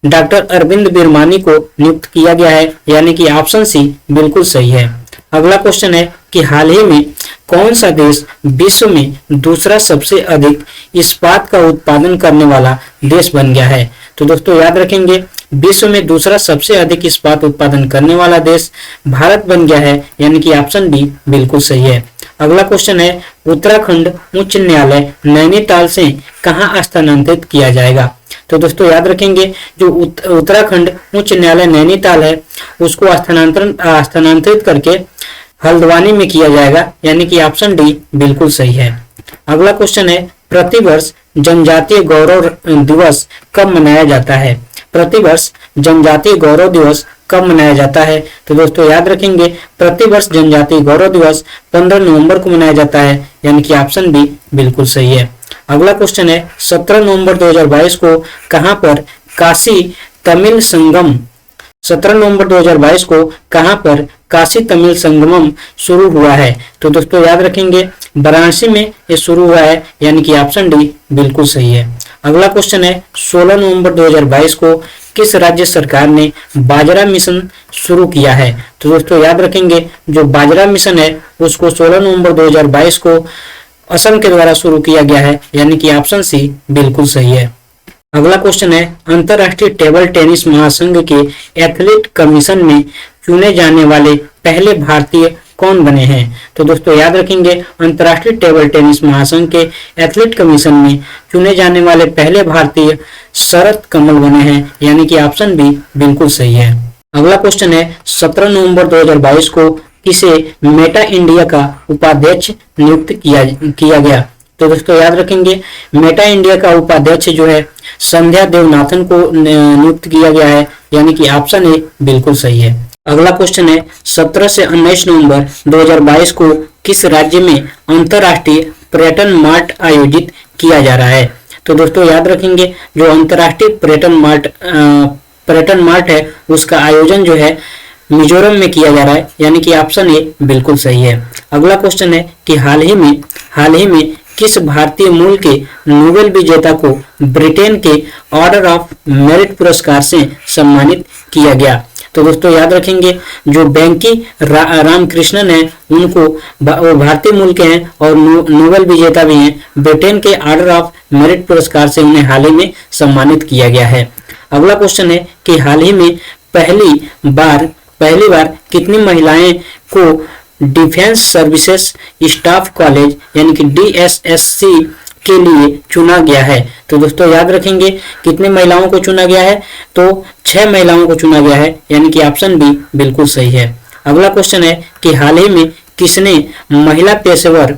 डॉक्टर अरविंद बिरमानी को नियुक्त किया गया है, यानी कि ऑप्शन सी बिल्कुल सही है। अगला क्वेश्चन है कि हाल ही में कौन सा देश विश्व में दूसरा सबसे अधिक इस्पात का उत्पादन करने वाला देश बन गया है? तो दोस्तों याद रखेंगे, विश्व में दूसरा सबसे अधिक इस्पात उत्पादन करने वाला देश भारत बन गया है, यानी कि ऑप्शन डी बिल्कुल सही है। अगला क्वेश्चन है उत्तराखंड उच्च न्यायालय नैनीताल से कहां स्थानांतरित किया जाएगा? तो दोस्तों याद रखेंगे, जो उत्तराखंड उच्च न्यायालय नैनीताल है उसको स्थानांतरित करके हल्द्वानी में किया जाएगा, यानी कि ऑप्शन डी बिल्कुल सही है। अगला क्वेश्चन है प्रतिवर्ष जनजातीय गौरव दिवस कब मनाया जाता है? प्रतिवर्ष जनजातीय गौरव दिवस कब मनाया जाता है? तो दोस्तों याद रखेंगे, प्रतिवर्ष जनजातीय गौरव दिवस 15 नवंबर को मनाया जाता है, यानी कि ऑप्शन बी बिल्कुल सही है। अगला क्वेश्चन है 17 नवंबर 2022 को कहां पर काशी तमिल संगम 17 नवंबर 2022 को कहां पर काशी तमिल संगमम शुरू हुआ है? तो दोस्तों याद रखेंगे, वाराणसी में ये शुरू हुआ है, यानी कि ऑप्शन डी बिल्कुल सही है। अगला क्वेश्चन है 16 नवंबर 2022 को किस राज्य सरकार ने बाजरा मिशन शुरू किया है? तो दोस्तों याद रखेंगे, जो बाजरा मिशन है उसको 16 नवंबर 2022 को असम के द्वारा शुरू किया गया है, यानी कि ऑप्शन सी बिल्कुल सही है। अगला क्वेश्चन है अंतरराष्ट्रीय टेबल टेनिस महासंघ के एथलीट कमीशन में चुने जाने वाले पहले भारतीय कौन बने हैं? तो दोस्तों याद रखेंगे, अंतरराष्ट्रीय टेबल टेनिस महासंघ के एथलीट कमीशन में चुने जाने वाले पहले भारतीय शरत कमल बने हैं, यानी कि ऑप्शन बी बिल्कुल सही है। अगला क्वेश्चन है 17 नवंबर 2022 को किसे मेटा इंडिया का उपाध्यक्ष नियुक्त किया गया? तो दोस्तों याद रखेंगे, मेटा इंडिया का उपाध्यक्ष जो है संध्या देवनाथन को नियुक्त किया गया है, यानी कि ऑप्शन ए बिल्कुल सही है। अगला क्वेश्चन है 17 से 19 नवंबर 2022 को किस राज्य में अंतरराष्ट्रीय पर्यटन मार्ट आयोजित किया जा रहा है? तो दोस्तों याद रखेंगे, जो अंतरराष्ट्रीय पर्यटन मार्ट है उसका आयोजन जो है मिजोरम में किया जा रहा है, यानी कि ऑप्शन ए बिल्कुल सही है। अगला क्वेश्चन है कि हाल ही में किस भारतीय मूल के नोबेल विजेता को ब्रिटेन के ऑर्डर ऑफ मेरिट पुरस्कार से सम्मानित किया गया? तो दोस्तों याद रखेंगे, जो बैंकी रामकृष्णन है उनको वो भारतीय मूल के हैं और नोबेल विजेता भी हैं। ब्रिटेन के ऑर्डर ऑफ मेरिट पुरस्कार से उन्हें हाल ही में सम्मानित किया गया है। अगला क्वेश्चन है कि हाल ही में पहली बार कितनी महिलाएं को डिफेंस सर्विसेज स्टाफ कॉलेज यानी कि DSSC के लिए चुना गया है? तो दोस्तों याद रखेंगे, कितने महिलाओं को चुना गया है? तो 6 महिलाओं को चुना गया है, यानी कि ऑप्शन बी बिल्कुल सही है। अगला क्वेश्चन है कि हाल ही में किसने महिला पेशेवर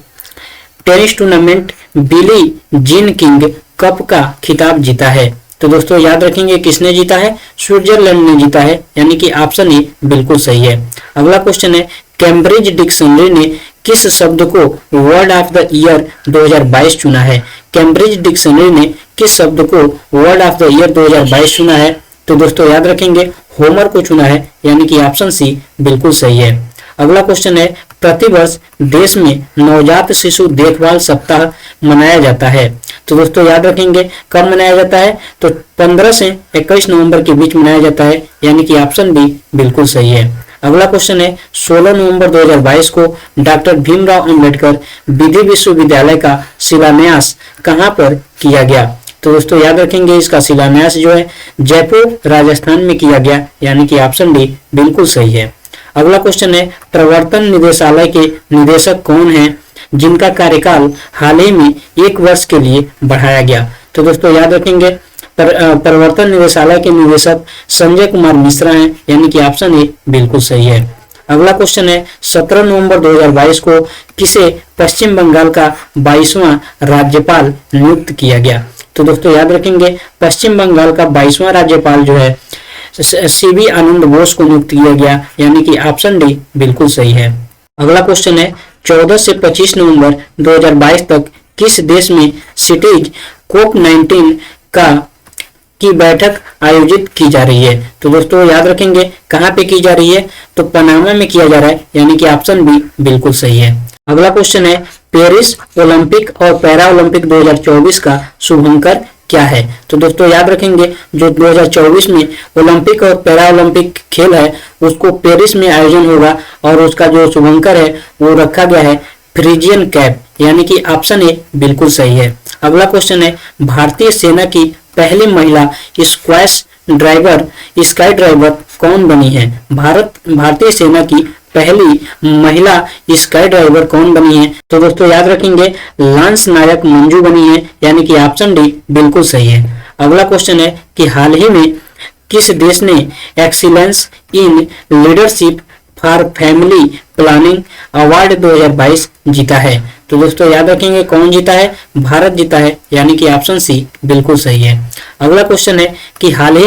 tennis tournament Billie Jean King cup का खिताब जीता है? तो दोस्तों याद रखेंगे, किसने जीता है? स्विट्जरलैंड ने जीता है, यानी कि ऑप्शन ए बिल्कुल सही है। अगला क्वेश्चन है कैम्ब्रिज डिक्शनरी ने किस शब्द को वर्ड ऑफ द ईयर 2022 चुना है? कैम्ब्रिज डिक्शनरी ने किस शब्द को वर्ड ऑफ द ईयर 2022 चुना है? तो दोस्तों याद रखेंगे, होमर को चुना है, यानी कि ऑप्शन सी बिल्कुल सही है। अगला क्वेश्चन है प्रतिवर्ष देश में नवजात शिशु देखभाल सप्ताह मनाया जाता है। तो दोस्तों याद रखेंगे, कब मनाया जाता है? तो 15 से 21 नवंबर के बीच मनाया जाता है, यानी कि ऑप्शन बी बिल्कुल सही है। अगला क्वेश्चन है 16 नवंबर 2022 को डॉक्टर भीमराव अंबेडकर विधि विश्वविद्यालय का शिलान्यास कहां पर किया गया? तो दोस्तों याद रखेंगे, इसका शिलान्यास जो है जयपुर राजस्थान में किया गया, यानी कि ऑप्शन डी बिल्कुल सही है। अगला क्वेश्चन है प्रवर्तन निदेशालय के निदेशक कौन हैं जिनका कार्यकाल हाल ही में 1 वर्ष के लिए बढ़ाया गया? तो दोस्तों याद रखेंगे, प्रवर्तन निदेशालय के निदेशक संजय कुमार मिश्रा हैं, यानी कि ऑप्शन ए बिल्कुल सही है। अगला क्वेश्चन है 17 नवंबर 2022 को किसे पश्चिम बंगाल का 22वां राज्यपाल नियुक्त किया गया? तो दोस्तों याद रखेंगे, पश्चिम बंगाल का 22वां राज्यपाल जो है CB आनंद बोस को नियुक्त किया गया, यानी कि ऑप्शन डी बिल्कुल सही है। अगला क्वेश्चन है 14 से 25 नवंबर 2022 तक किस देश में सिटीज COP19 की बैठक आयोजित की जा रही है? तो दोस्तों याद रखेंगे, कहां पे की जा रही है? तो पनामा में किया जा रहा है, यानी कि ऑप्शन बी बिल्कुल सही है। अगला क्वेश्चन है पेरिस ओलंपिक और पैरा ओलंपिक 2024 का शुभंकर क्या है? तो दोस्तों याद रखेंगे जो 2024 में ओलंपिक और पैरा ओलंपिक खेल है उसको पेरिस में आयोजन होगा और उसका जो शुभंकर है वो रखा गया है फ्रिजियन कैप, यानी कि ऑप्शन ए बिल्कुल सही है। अगला क्वेश्चन है भारतीय सेना की पहली महिला स्क्वैश ड्राइवर स्काई ड्राइवर कौन बनी है? भारतीय सेना की पहली महिला स्काई ड्राइवर कौन बनी है? तो दोस्तों याद रखेंगे लांस नायक मंजू बनी है, यानी कि ऑप्शन डी बिल्कुल सही है। अगला क्वेश्चन है कि हाल ही में किस देश ने excellence in leadership for family planning award 2022 जीता है? तो दोस्तों याद रखेंगे कौन जीता है? भारत जीता है, यानी कि ऑप्शन सी बिल्कुल सही है। अगला क्वेश्चन है कि हाल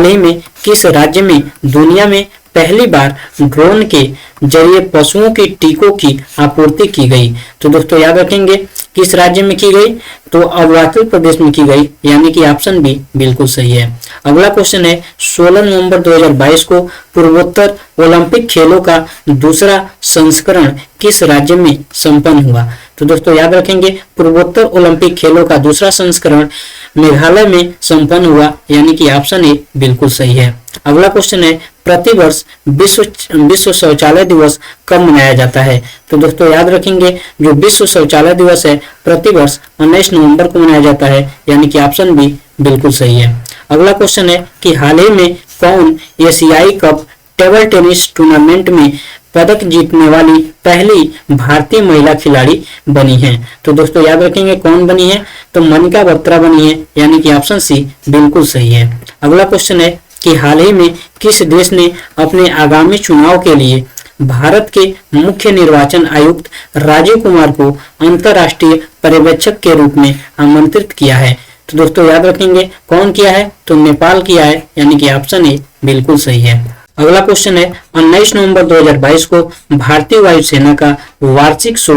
ही में किस राज्य में दुनिया में पहली बार ड्रोन के जरिए पशुओं के टीकों की आपूर्ति की गई? तो दोस्तों याद रखेंगे किस राज्य में की गई? तो अरुणाचल प्रदेश में की गई, यानी कि ऑप्शन बी बिल्कुल सही है। अगला क्वेश्चन है 16 नवंबर 2022 को पूर्वोत्तर ओलंपिक खेलों का दूसरा संस्करण किस राज्य में संपन्न हुआ? तो दोस्तों याद रखेंगे पूर्वोत्तर ओलंपिक खेलों का दूसरा संस्करण मेघालय में संपन्न हुआ, यानी कि ऑप्शन ए बिल्कुल सही है। अगला क्वेश्चन है प्रतिवर्ष विश्व शौचालय दिवस कब मनाया जाता है? तो दोस्तों याद रखेंगे जो विश्व शौचालय दिवस है प्रतिवर्ष 19 नवंबर को मनाया जाता है, यानी कि ऑप्शन बी बिल्कुल सही है। अगला क्वेश्चन है कि हाल ही में कौन एशियाई कप टेबल टेनिस टूर्नामेंट में पदक जीतने वाली पहली भारतीय महिला खिलाड़ी बनी है? तो दोस्तों याद रखेंगे कौन बनी है? तो मनिका बत्रा बनी है, यानी कि ऑप्शन सी बिल्कुल सही है। अगला क्वेश्चन है कि हाल ही में किस देश ने अपने आगामी चुनाव के लिए भारत के मुख्य निर्वाचन आयुक्त राजीव कुमार को अंतर्राष्ट्रीय पर्यवेक्षक के रूप में आमंत्रित किया है? तो दोस्तों याद रखेंगे कौन किया है? तो नेपाल किया है, यानी कि ऑप्शन ए बिल्कुल सही है। अगला क्वेश्चन है 19 नवंबर 2022 को भारतीय वायुसेना का वार्षिक शो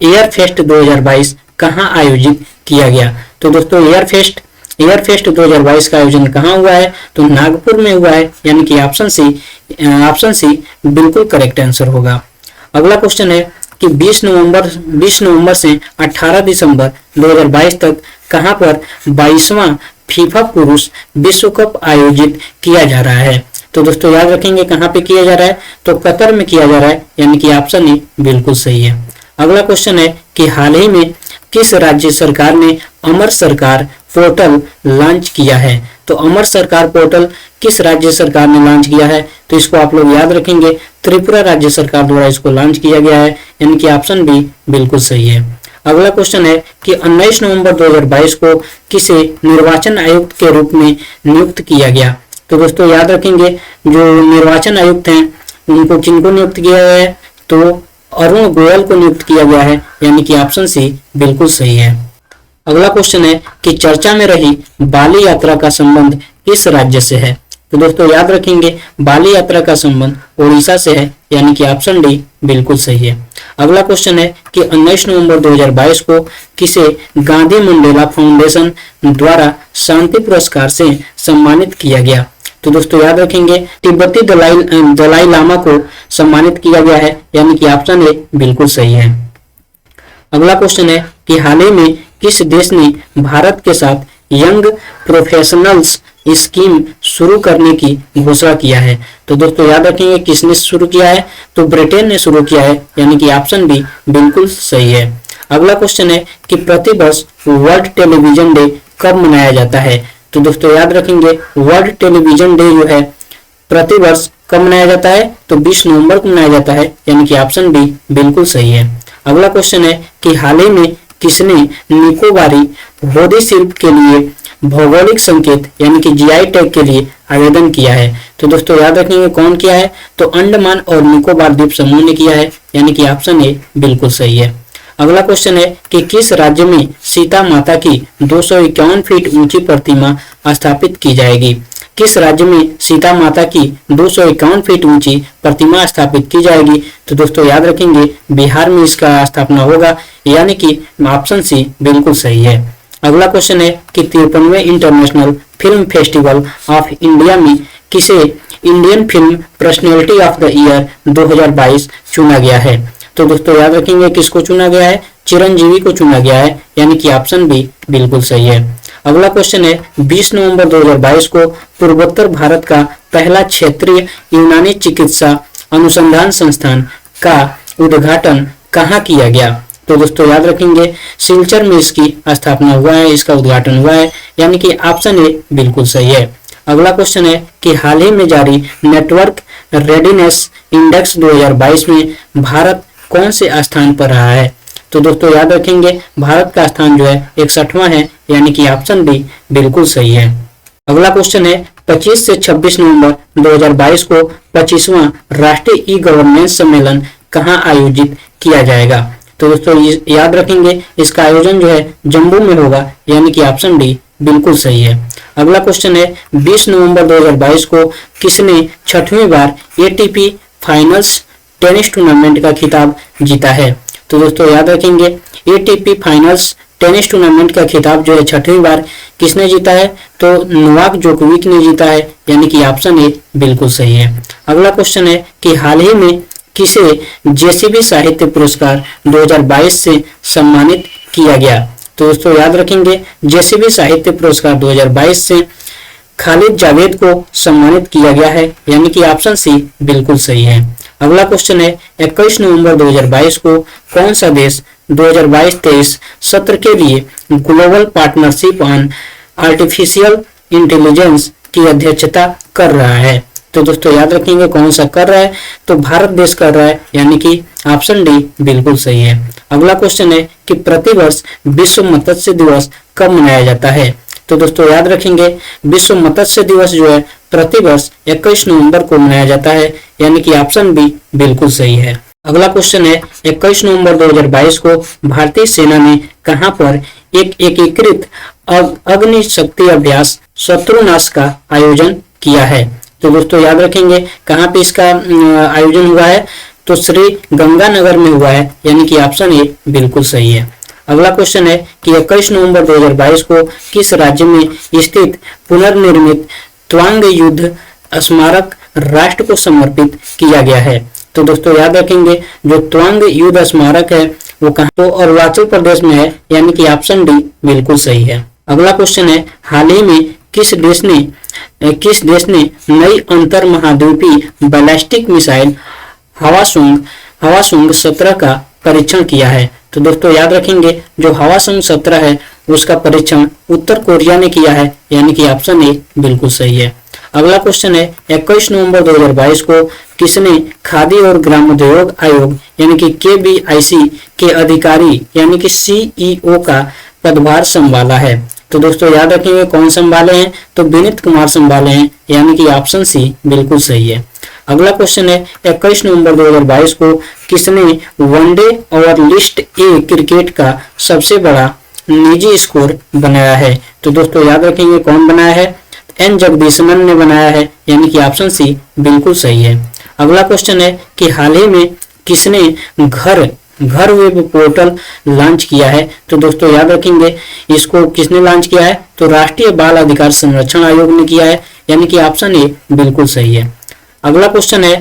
एयर फेस्ट 2022 कहां आयोजित किया गया? तो दोस्तों एयर फेस्ट 2022 का आयोजन कहां हुआ है? तो नागपुर में हुआ है, यानी कि ऑप्शन सी बिल्कुल करेक्ट आंसर होगा। अगला क्वेश्चन है कि 20 नवंबर से 18 दिसंबर 2022 तक कहां पर 22वां फीफा पुरुष विश्व कप आयोजित किया जा रहा है? तो दोस्तों याद रखेंगे कहां पे किया जा रहा है? तो कतर में किया जा रहा है, यानी कि ऑप्शन ए बिल्कुल सही है। अगला क्वेश्चन है कि हाल ही में किस राज्य सरकार ने अमर सरकार पोर्टल लॉन्च किया है? तो अमर सरकार पोर्टल किस राज्य सरकार ने लॉन्च किया है? तो इसको आप लोग याद रखेंगे त्रिपुरा राज्य सरकार द्वारा इसको लॉन्च किया गया है, यानी कि ऑप्शन बी बिल्कुल सही है। अगला क्वेश्चन है कि 19 नवंबर 2022 को किसे निर्वाचन आयुक्त के रूप में नियुक्त किया गया? तो दोस्तों याद रखेंगे जो निर्वाचन आयुक्त हैं उनको किनको नियुक्त किया गया है? तो अरुण गोयल को नियुक्त किया गया है, यानी कि ऑप्शन सी बिल्कुल सही है। अगला क्वेश्चन है कि चर्चा में रही बाली यात्रा का संबंध किस राज्य से है? तो दोस्तों याद रखेंगे बाली यात्रा का संबंध उड़ीसा से है, यानी कि ऑप्शन डी बिल्कुल सही है। अगला क्वेश्चन है कि 19 नवंबर 2022 को किसे गांधी मंडेला फाउंडेशन द्वारा शांति पुरस्कार से सम्मानित किया गया? तो दोस्तों याद रखेंगे तिब्बती दलाई लामा को सम्मानित किया गया है, यानी कि ऑप्शन ए बिल्कुल सही है। अगला क्वेश्चन है कि हाल ही में किस देश ने भारत के साथ यंग प्रोफेशनल्स स्कीम शुरू करने की घोषणा किया है? तो दोस्तों याद रखेंगे किसने शुरू किया है? तो ब्रिटेन ने शुरू किया है, यानी कि ऑप्शन बी बिल्कुल सही है। अगला क्वेश्चन है कि प्रतिवर्ष वर्ल्ड टेलीविजन डे कब मनाया जाता है? तो दोस्तों याद रखेंगे वर्ल्ड टेलीविजन डे जो है प्रतिवर्ष कब मनाया जाता है? तो 20 नवंबर को मनाया जाता है, यानी कि ऑप्शन बी बिल्कुल सही है। अगला क्वेश्चन है कि हाल ही में किसने निकोबारी होदी शिल्प के लिए भौगोलिक संकेत यानी कि जीआई टैग के लिए आवेदन किया है? तो दोस्तों याद रखेंगे कौन किया है? तो अंडमान और निकोबार द्वीप समूह ने किया है, यानी कि ऑप्शन ए बिल्कुल सही है। अगला क्वेश्चन है कि किस राज्य में सीता माता की 251 फीट ऊंची प्रतिमा स्थापित की जाएगी? किस राज्य में सीता माता की 251 फीट ऊंची प्रतिमा स्थापित की जाएगी? तो दोस्तों याद रखेंगे बिहार में इसका स्थापना होगा, यानी कि ऑप्शन सी बिल्कुल सही है। अगला क्वेश्चन है कि 53वें international film festival of India में किसे Indian film personality of the year 2022 चुना गया है? तो दोस्तों याद रखेंगे किसको चुना गया है? चिरंजीवी को चुना गया है, यानी कि ऑप्शन बी बिल्कुल सही है। अगला क्वेश्चन है 20 नवंबर 2022 को पूर्वोत्तर भारत का पहला क्षेत्रीय यूनानी चिकित्सा अनुसंधान संस्थान का उद्घाटन कहाँ किया गया? तो दोस्तों याद रखेंगे सिलचर में इसकी स्थापना हुआ है, इसका उद्घाटन हुआ है, यानी कि ऑप्शन ए बिल्कुल सही है। अगला क्वेश्चन है कि हाल ही में जारी नेटवर्क रेडीनेस इंडेक्स 2022 में भारत कौन से स्थान पर रहा है? तो दोस्तों याद रखेंगे भारत का स्थान जो है 61वां है, यानी कि ऑप्शन डी बिल्कुल सही है। अगला क्वेश्चन है 25 से 26 नवंबर 2022 को 25वां राष्ट्रीय ई गवर्नेंस सम्मेलन कहाँ आयोजित किया जाएगा? तो दोस्तों याद रखेंगे इसका आयोजन जो है जम्मू में होगा, यानी कि ऑप्शन डी बिल्कुल सही है। अगला क्वेश्चन है 20 नवंबर 2022 को किसने 6वीं बार एटीपी फाइनल्स टेनिस टूर्नामेंट का खिताब जीता है? तो दोस्तों याद रखेंगे एटीपी फाइनल्स टेनिस टूर्नामेंट का खिताब जो है 6वीं बार किसने जीता है? तो नोवाक जोकोविच ने जीता है, यानी कि ऑप्शन ए बिल्कुल सही है। अगला क्वेश्चन है कि हाल ही में किसे जेसीबी साहित्य पुरस्कार 2022 से सम्मानित किया गया? तो दोस्तों याद रखेंगे जेसीबी साहित्य पुरस्कार 2022 से खालिद जावेद को सम्मानित किया गया है, यानी कि ऑप्शन सी बिल्कुल सही है। अगला क्वेश्चन है 21 नवंबर 2022 को कौन सा देश 2022-23 सत्र के लिए global partnership on artificial intelligence की अध्यक्षता कर रहा है? तो दोस्तों याद रखेंगे कौन सा कर रहा है? तो भारत देश कर रहा है, यानी कि ऑप्शन डी बिल्कुल सही है। अगला क्वेश्चन है कि प्रतिवर्ष विश्व मत्स्य दिवस कब मनाया जाता है? तो दोस्तों याद रखेंगे विश्व मत्स्य दिवस जो है प्रतिवर्ष 21 नवंबर को मनाया जाता है, यानी कि ऑप्शन बी बिल्कुल सही है। अगला क्वेश्चन है 21 नवंबर 2022 को भारतीय सेना ने कहां पर एक एकीकृत अग्नि शक्ति अभ्यास शत्रुनाश का आयोजन किया है? तो दोस्तों याद रखेंगे कहां पे इसका आयोजन हुआ है? तो श्री गंगानगर में हुआ है, यानी कि ऑप्शन ए बिल्कुल सही है। अगला क्वेश्चन है कि 21 नवंबर 2022 को किस राज्य में स्थित पुनर्निर्मित त्वांग युद्ध स्मारक राष्ट्र को समर्पित किया गया है? तो दोस्तों याद रखेंगे जो त्वांग युद्ध स्मारक है वो कहाँ? तो अरुणाचल प्रदेश में है, यानी कि ऑप्शन डी बिल्कुल सही है। अगला क्वेश्चन है हाल ही में किस देश ने नई अंतर महाद्वीपीय बैलिस्टिक मिसाइल हवासुंग 17 का परीक्षण किया है? तो दोस्तों याद रखेंगे जो हवासुंग 17 है उसका परीक्षण उत्तर कोरिया ने किया है, यानी कि ऑप्शन ए बिल्कुल सही है। अगला क्वेश्चन है 21 नवंबर 2022 को किसने खादी और ग्रामोद्योग आयोग यानी कि KBIC के अधिकारी यानी कि CEO का पदभार संभाला है? तो दोस्तों याद रखेंगे कौन संभाले हैं? तो विनीत कुमार संभाले हैं, यानी कि ऑप्शन सी बिल्कुल सही है। अगला क्वेश्चन है 21 नवंबर 2022 को किसने वनडे और लिस्ट ए क्रिकेट का सबसे बड़ा निजी स्कोर बनाया है? तो दोस्तों याद रखेंगे कौन बनाया है? एन जगदीशनन ने बनाया है, यानी कि ऑप्शन सी बिल्कुल सही है। अगला क्वेश्चन है कि हाल ही में किसने घर वेब पोर्टल लॉन्च किया है? तो दोस्तों याद रखेंगे इसको किसने लॉन्च किया है? तो राष्ट्रीय बाल अधिकार संरक्षण आयोग ने किया है, यानी कि ऑप्शन ए बिल्कुल सही है। अगला क्वेश्चन है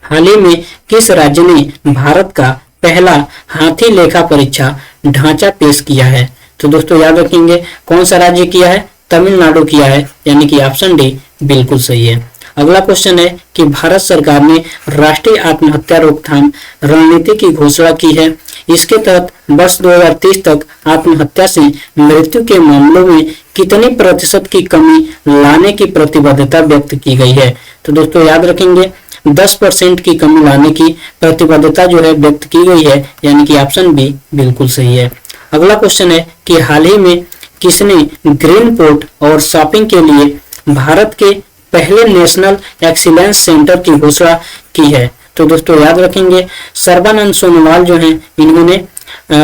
हाल ही में किस राज्य ने भारत का पहला हाथी लेखा परीक्षा ढांचा पेश किया है? तो दोस्तों याद रखेंगे कौन सा राज्य किया है? तमिलनाडु किया है, यानी कि ऑप्शन डी बिल्कुल सही है। अगला क्वेश्चन है कि भारत सरकार ने राष्ट्रीय आत्महत्या रोकथाम रणनीति की घोषणा की है। इसके तहत वर्ष 2030 तक आत्महत्या से मृत्यु के मामलों में कितने प्रतिशत की कमी लाने की प्रतिबद्धता व्यक्त की गई है? तो दोस्तों याद रखेंगे 10% की कमी लाने की प्रतिबद्धता जो है व्यक्त की गई है, यानी कि ऑप्शन बी बिल्कुल सही है। अगला क्वेश्चन है कि हाल ही में किसने ग्रीन पोर्ट और शॉपिंग के लिए भारत के पहले नेशनल एक्सीलेंस सेंटर की घोषणा की है? तो दोस्तों याद रखेंगे सर्बानंद सोनोवाल जो हैं इन्होंने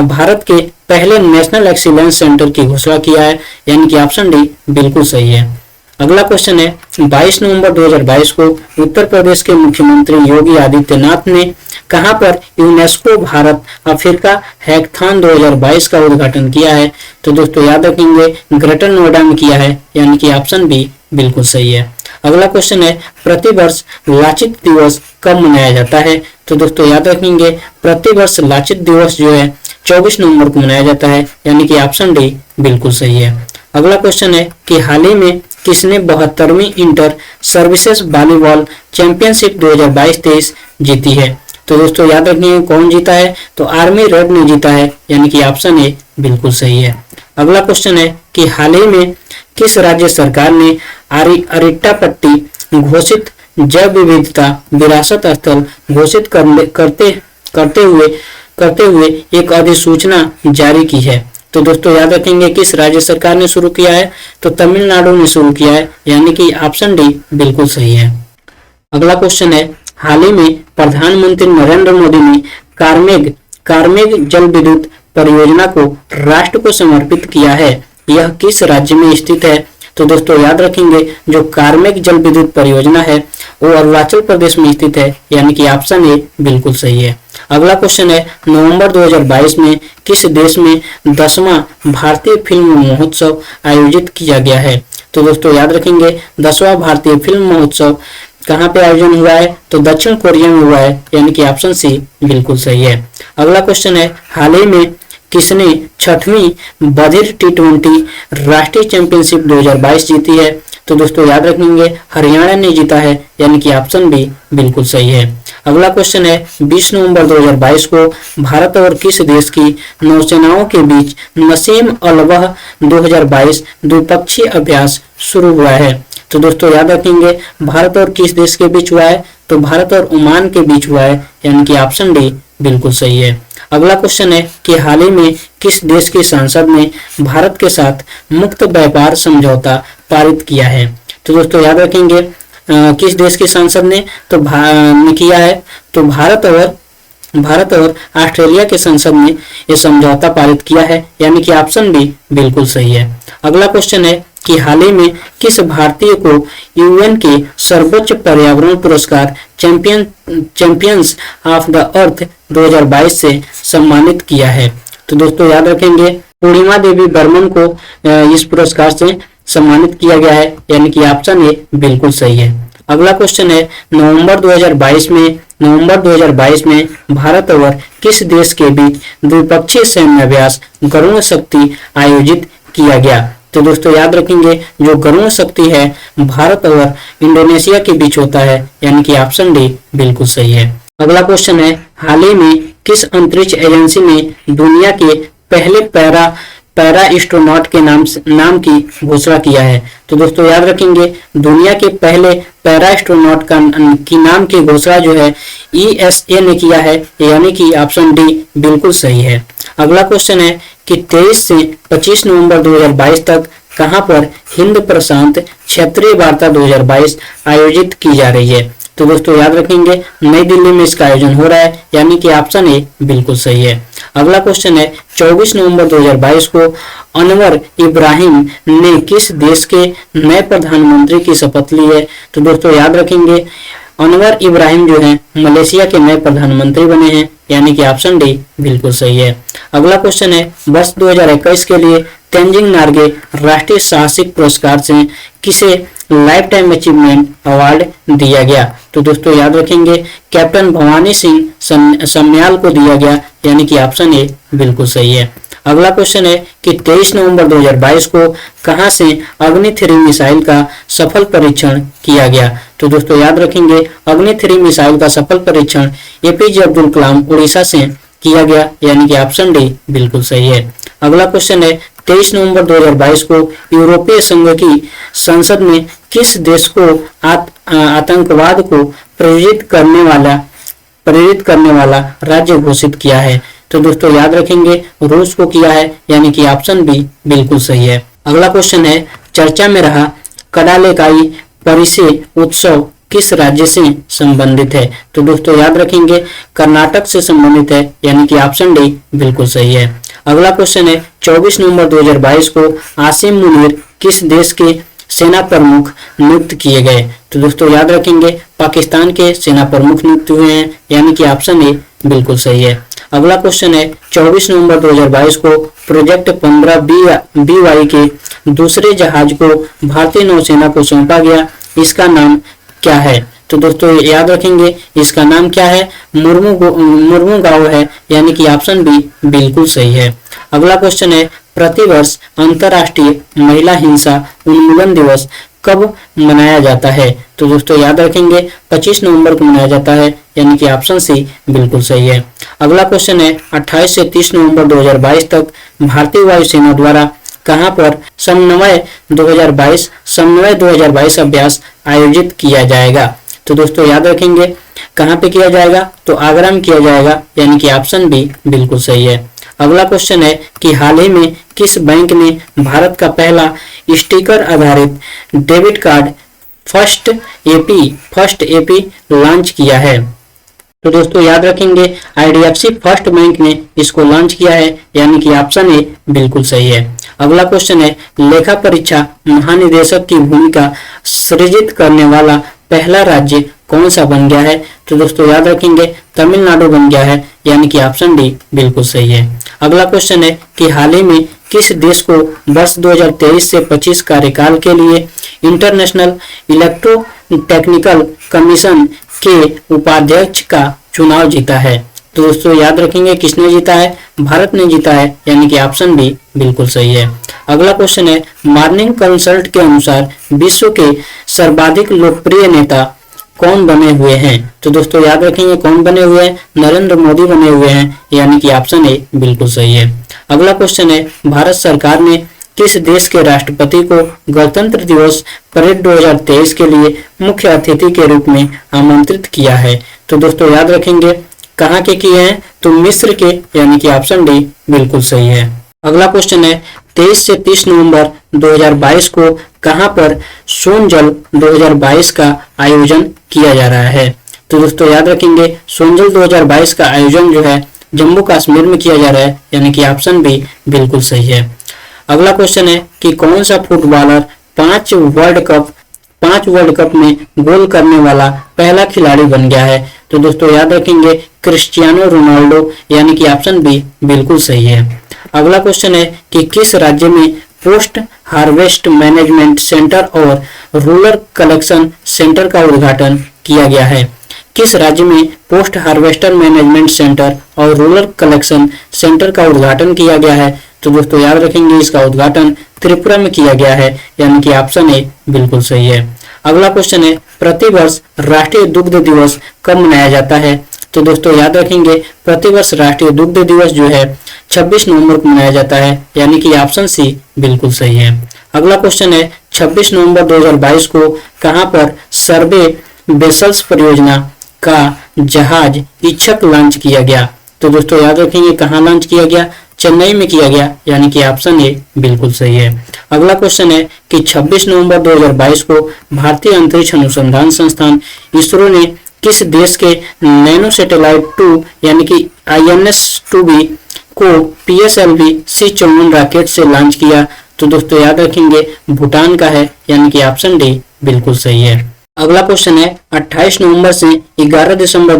भारत के पहले नेशनल एक्सीलेंस सेंटर की घोषणा किया है, यानी कि ऑप्शन डी बिल्कुल सही है। अगला क्वेश्चन है 22 नवंबर 2022 को उत्तर प्रदेश के मुख्यमंत्री योगी आदित्यनाथ ने कहां पर यूनेस्को भारत अफ्रीका हैकथॉन 2022 का उद्घाटन किया है? तो दोस्तों याद रखेंगे ग्रेटर नोएडा में किया है, यानी कि ऑप्शन बी बिल्कुल सही है। अगला क्वेश्चन है प्रतिवर्ष लाचित दिवस कब मनाया जाता है? तो दोस्तों याद रखेंगे प्रतिवर्ष लाचित दिवस जो है 24 नवंबर को मनाया जाता है, यानी कि ऑप्शन डी बिल्कुल सही है। अगला क्वेश्चन है कि हाल ही में किसने 72वीं इंटर सर्विसेज वॉलीबॉल चैंपियनशिप 2022-23 जीती है? तो दोस्तों याद रखिए कौन जीता है, तो आर्मी रेड ने जीता है, यानी कि ऑप्शन ए बिल्कुल सही है। अगला क्वेश्चन है कि हाल ही में किस राज्य सरकार ने अरिट्टापट्टी घोषित जैव विविधता विरासत स्थल घोषित करते हुए एक अधिसूचना जारी की है? तो दोस्तों याद रखेंगे किस राज्य सरकार ने शुरू किया है, तो तमिलनाडु ने शुरू किया है, यानी कि ऑप्शन डी बिल्कुल सही है। अगला क्वेश्चन है हाल ही में प्रधानमंत्री नरेंद्र मोदी ने कार्मेग जल विद्युत परियोजना को राष्ट्र को समर्पित किया है, यह किस राज्य में स्थित है? तो दोस्तों याद रखेंगे जो कार्मेग जल विद्युत परियोजना है वो अरुणाचल प्रदेश में स्थित है, यानी कि ऑप्शन ए बिल्कुल सही है। अगला क्वेश्चन है नवंबर 2022 में किस देश में 10वां भारतीय फिल्म महोत्सव आयोजित किया गया है? तो दोस्तों याद रखेंगे 10वां भारतीय फिल्म महोत्सव कहाँ पे आयोजन हुआ है, तो दक्षिण कोरिया में हुआ है, यानी कि ऑप्शन सी बिल्कुल सही है। अगला क्वेश्चन है हाल ही में किसने 6वीं बधिर T20 राष्ट्रीय चैंपियनशिप 2022 जीती है? तो दोस्तों याद रखेंगे हरियाणा ने जीता है, यानी कि ऑप्शन बी बिल्कुल सही है। अगला क्वेश्चन है 20 नवंबर 2022 को भारत और किस देश की नौसेनाओं के बीच नसीम अलवह 2022 द्विपक्षीय अभ्यास शुरू हुआ है? तो दोस्तों याद रखेंगे भारत और किस देश के बीच हुआ है, तो भारत और ओमान के बीच हुआ है, यानी कि ऑप्शन डी बिल्कुल सही है। अगला क्वेश्चन है कि हाल ही में किस देश की संसद ने भारत के साथ मुक्त व्यापार समझौता पारित किया है? तो दोस्तों याद रखेंगे किस देश की संसद ने तो किया है, तो भारत और ऑस्ट्रेलिया के संसद ने यह समझौता पारित किया है, यानी कि ऑप्शन बी बिल्कुल सही है। अगला क्वेश्चन है कि हाल ही में किस भारतीय को यूएन के सर्वोच्च पर्यावरण पुरस्कार चैंपियंस ऑफ द अर्थ 2022 से सम्मानित किया है? तो दोस्तों याद रखेंगे पूर्णिमा देवी बर्मन को इस पुरस्कार से सम्मानित किया गया है, यानी कि ऑप्शन ए बिल्कुल सही है। अगला क्वेश्चन है नवंबर 2022 में भारत और किस देश के बीच द्विपक्षीय सैन्य अभ्यास गरुण शक्ति आयोजित किया गया? तो दोस्तों याद रखेंगे जो गरुण शक्ति है भारत और इंडोनेशिया के बीच होता है, यानी कि ऑप्शन डी बिल्कुल सही है। अगला क्वेश्चन है हाल ही में किस अंतरिक्ष एजेंसी ने दुनिया के पहले पैरा एस्ट्रोनॉट के नाम की घोषणा किया है? तो दोस्तों याद रखेंगे दुनिया के पहले पैरा एस्ट्रोनॉट की नाम की घोषणा जो है ESA ने किया है, यानी कि ऑप्शन डी बिल्कुल सही है। अगला क्वेश्चन है कि 23 से 25 नवंबर 2022 तक कहां पर हिंद प्रशांत क्षेत्रीय वार्ता 2022 आयोजित की जा रही है? तो दोस्तों याद रखेंगे नई दिल्ली में इसका आयोजन हो रहा है, यानी कि ऑप्शन ए बिल्कुल सही है। अगला क्वेश्चन है 24 नवंबर 2022 को अनवर इब्राहिम ने किस देश के नए प्रधानमंत्री की शपथ ली है? तो दोस्तों याद रखेंगे अनवर इब्राहिम जो है मलेशिया के नए प्रधानमंत्री बने हैं, यानी कि ऑप्शन डी बिल्कुल सही है। अगला क्वेश्चन है वर्ष 2021 के लिए तेंजिंग नार्गे राष्ट्रीय साहसिक पुरस्कार से किसे लाइफ टाइम अचीवमेंट अवार्ड दिया गया? तो दोस्तों याद रखेंगे कैप्टन भवानी सिंह सम्याल को दिया गया, यानी कि ऑप्शन ए बिल्कुल सही है। अगला क्वेश्चन है कि 23 नवंबर 2022 को कहां से अग्नि 3 मिसाइल का सफल परीक्षण किया गया? तो दोस्तों याद रखेंगे अग्नि 3 मिसाइल का सफल परीक्षण APJ अब्दुल कलाम उड़ीसा से किया गया, यानी कि ऑप्शन डी बिल्कुल सही है। अगला क्वेश्चन है 23 नवंबर 2022 को यूरोपीय संघ की संसद ने किस देश को आतंकवाद को प्रेरित करने वाला राज्य घोषित किया है? तो दोस्तों याद रखेंगे रूस को किया है, यानी कि ऑप्शन बी बिल्कुल सही है। अगला क्वेश्चन है चर्चा में रहा कडालेकाई परिसे उत्सव किस राज्य से संबंधित है? तो दोस्तों याद रखेंगे कर्नाटक से संबंधित है, यानी कि ऑप्शन डी बिल्कुल सही है। अगला क्वेश्चन है 24 नवंबर 2022 को आसिम मुनीर किस देश के सेना प्रमुख नियुक्त किए गए? तो दोस्तों याद रखेंगे पाकिस्तान के सेना प्रमुख नियुक्त हुए हैं, यानी कि ऑप्शन ए बिल्कुल सही है। अगला क्वेश्चन है 24 नवंबर 2022 को प्रोजेक्ट 15 BY के दूसरे जहाज को भारतीय नौसेना को सौंपा गया, इसका नाम क्या है? तो दोस्तों याद रखेंगे इसका नाम क्या है, मुर्मू गांव है, यानी कि ऑप्शन बी बिल्कुल सही है। अगला क्वेश्चन है प्रतिवर्ष अंतर्राष्ट्रीय महिला हिंसा उन्मूलन दिवस कब मनाया जाता है? तो दोस्तों याद रखेंगे 25 नवंबर को मनाया जाता है, यानी कि ऑप्शन सी बिल्कुल सही है। अगला क्वेश्चन है 28 से 30 नवंबर 2022 तक भारतीय वायुसेना द्वारा कहां पर समन्वय 2022 अभ्यास आयोजित किया जाएगा? तो दोस्तों याद रखेंगे कहां पे किया जाएगा? तो आगरा में किया जाएगा, यानी कि ऑप्शन बी बिल्कुल सही है। अगला क्वेश्चन है कि हाल ही में किस बैंक ने भारत का पहला स्टिकर आधारित debit card first AP launch किया है? तो दोस्तों याद रखेंगे आईडीएफसी फर्स्ट बैंक ने इसको लॉन्च किया है, यानी कि ऑप्शन ए बिल्कुल सही है। अगला क्वेश्चन है लेखा परीक्षा महानिदेशक की भूमिका सृजित करने वाला पहला राज्य कौन सा बन गया है? तो दोस्तों याद रखेंगे तमिलनाडु बन गया है, यानी कि ऑप्शन डी बिल्कुल सही है। अगला क्वेश्चन है कि हाल ही में किस देश को वर्ष 2023 से 25 कार्यकाल के लिए इंटरनेशनल इलेक्ट्रोटेक्निकल कमीशन के उपाध्यक्ष का चुनाव जीता है? तो दोस्तों याद रखेंगे किसने जीता है? भारत ने जीता है, यानी कि ऑप्शन बी बिल्कुल सही है। अगला क्वेश्चन है मॉर्निंग कंसल्ट के अनुसार विश्व के सर्वाधिक लोकप्रिय नेता कौन बने हुए हैं? तो दोस्तों याद रखेंगे कौन बने हुए हैं? नरेंद्र मोदी बने हुए हैं, यानी कि ऑप्शन ए बिल्कुल सही है। अगला क्वेश्चन है भारत सरकार ने किस देश के राष्ट्रपति को गणतंत्र दिवस परेड 2023 के लिए मुख्य अतिथि के रूप में आमंत्रित किया है? तो दोस्तों याद रखेंगे कहाँ के किए हैं? तो मिस्र के, यानी कि ऑप्शन डी बिल्कुल सही है। अगला क्वेश्चन है 23 से 30 नवंबर 2022 को कहां पर सोनजल 2022 का आयोजन किया जा रहा है? तो दोस्तों याद रखेंगे सोनजल 2022 का आयोजन जो है जम्मू कश्मीर में किया जा रहा है, यानी कि ऑप्शन बी बिल्कुल सही है। अगला क्वेश्चन है कि कौन सा फुटबॉलर 5 वर्ल्ड कप में गोल करने वाला पहला खिलाड़ी बन गया है? तो दोस्तों याद रखेंगे क्रिस्टियानो रोनाल्डो, यानी कि ऑप्शन बी बिल्कुल सही है। अगला क्वेश्चन है कि किस राज्य में पोस्ट हार्वेस्ट मैनेजमेंट सेंटर और रूरल कलेक्शन सेंटर का उद्घाटन किया गया है? किस राज्य में पोस्ट हार्वेस्टर मैनेजमेंट सेंटर और रूरल कलेक्शन सेंटर का उद्घाटन किया गया है? तो दोस्तों याद रखेंगे इसका उद्घाटन त्रिपुरा में किया गया है, यानी कि ऑप्शन ए बिल्कुल सही है। अगला क्वेश्चन है प्रतिवर्ष राष्ट्रीय दुग्ध दिवस कब मनाया जाता है? तो दोस्तों याद रखेंगे प्रतिवर्ष राष्ट्रीय दुग्ध दिवस जो है 26 नवंबर को मनाया जाता है, यानी कि ऑप्शन सी बिल्कुल सही है। अगला क्वेश्चन है 26 नवंबर 2022 को कहां पर सर्वे वेसल्स परियोजना का जहाज इच्छक लॉन्च किया गया? तो दोस्तों याद रखेंगे कहां लॉन्च किया गया? चेन्नई में किया गया, यानी कि ऑप्शन ए बिल्कुल सही है। अगला क्वेश्चन है कि 26 नवंबर 2022 को भारतीय अंतरिक्ष अनुसंधान संस्थान इसरो ने किस देश के नैनो सैटेलाइट 2 यानी कि INS-2B को PSLV C54 रॉकेट से लॉन्च किया? तो दोस्तों याद रखेंगे भूटान का है, यानी कि ऑप्शन डी बिल्कुल सही है। अगला क्वेश्चन है 28 नवंबर से 11 दिसंबर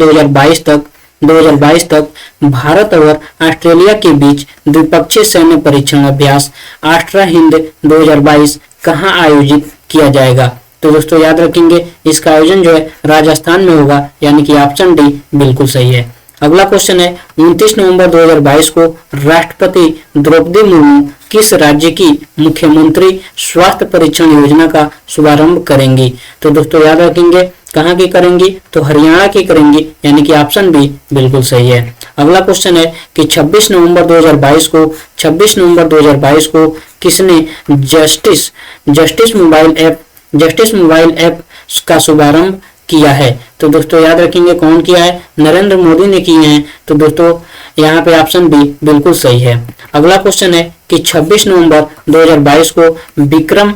2022 तक भारत और ऑस्ट्रेलिया के बीच द्विपक्षीय सैन्य परीक्षण अभ्यास आष्ट्रा हिंद 2022 कहां आयोजित किया जाएगा? तो दोस्तों याद रखेंगे इसका आयोजन जो है राजस्थान में होगा, यानी कि ऑप्शन डी बिल्कुल सही है। अगला क्वेश्चन है 29 नवंबर 2022 को राष्ट्रपति द्रौपदी मुर्मू किस राज्य की मुख्यमंत्री स्वास्थ्य परीक्षण योजना का शुभारंभ करेंगी? तो दोस्तों याद रखेंगे कहाँ की करेंगी? तो हरियाणा की करेंगी, यानी कि ऑप्शन बी बिल्कुल सही है। अगला क्वेश्चन है कि 26 नवंबर 2022 को किसने जस्टिस मोबाइल ऐप का शुभारंभ किया है? तो दोस्तों याद रखेंगे कौन किया है? नरेंद्र मोदी ने किए हैं। तो दोस्तों यहाँ पे ऑप्शन बी बिल्कुल सही है। अगला क्वेश्चन है कि 26 नवंबर 2022 को विक्रम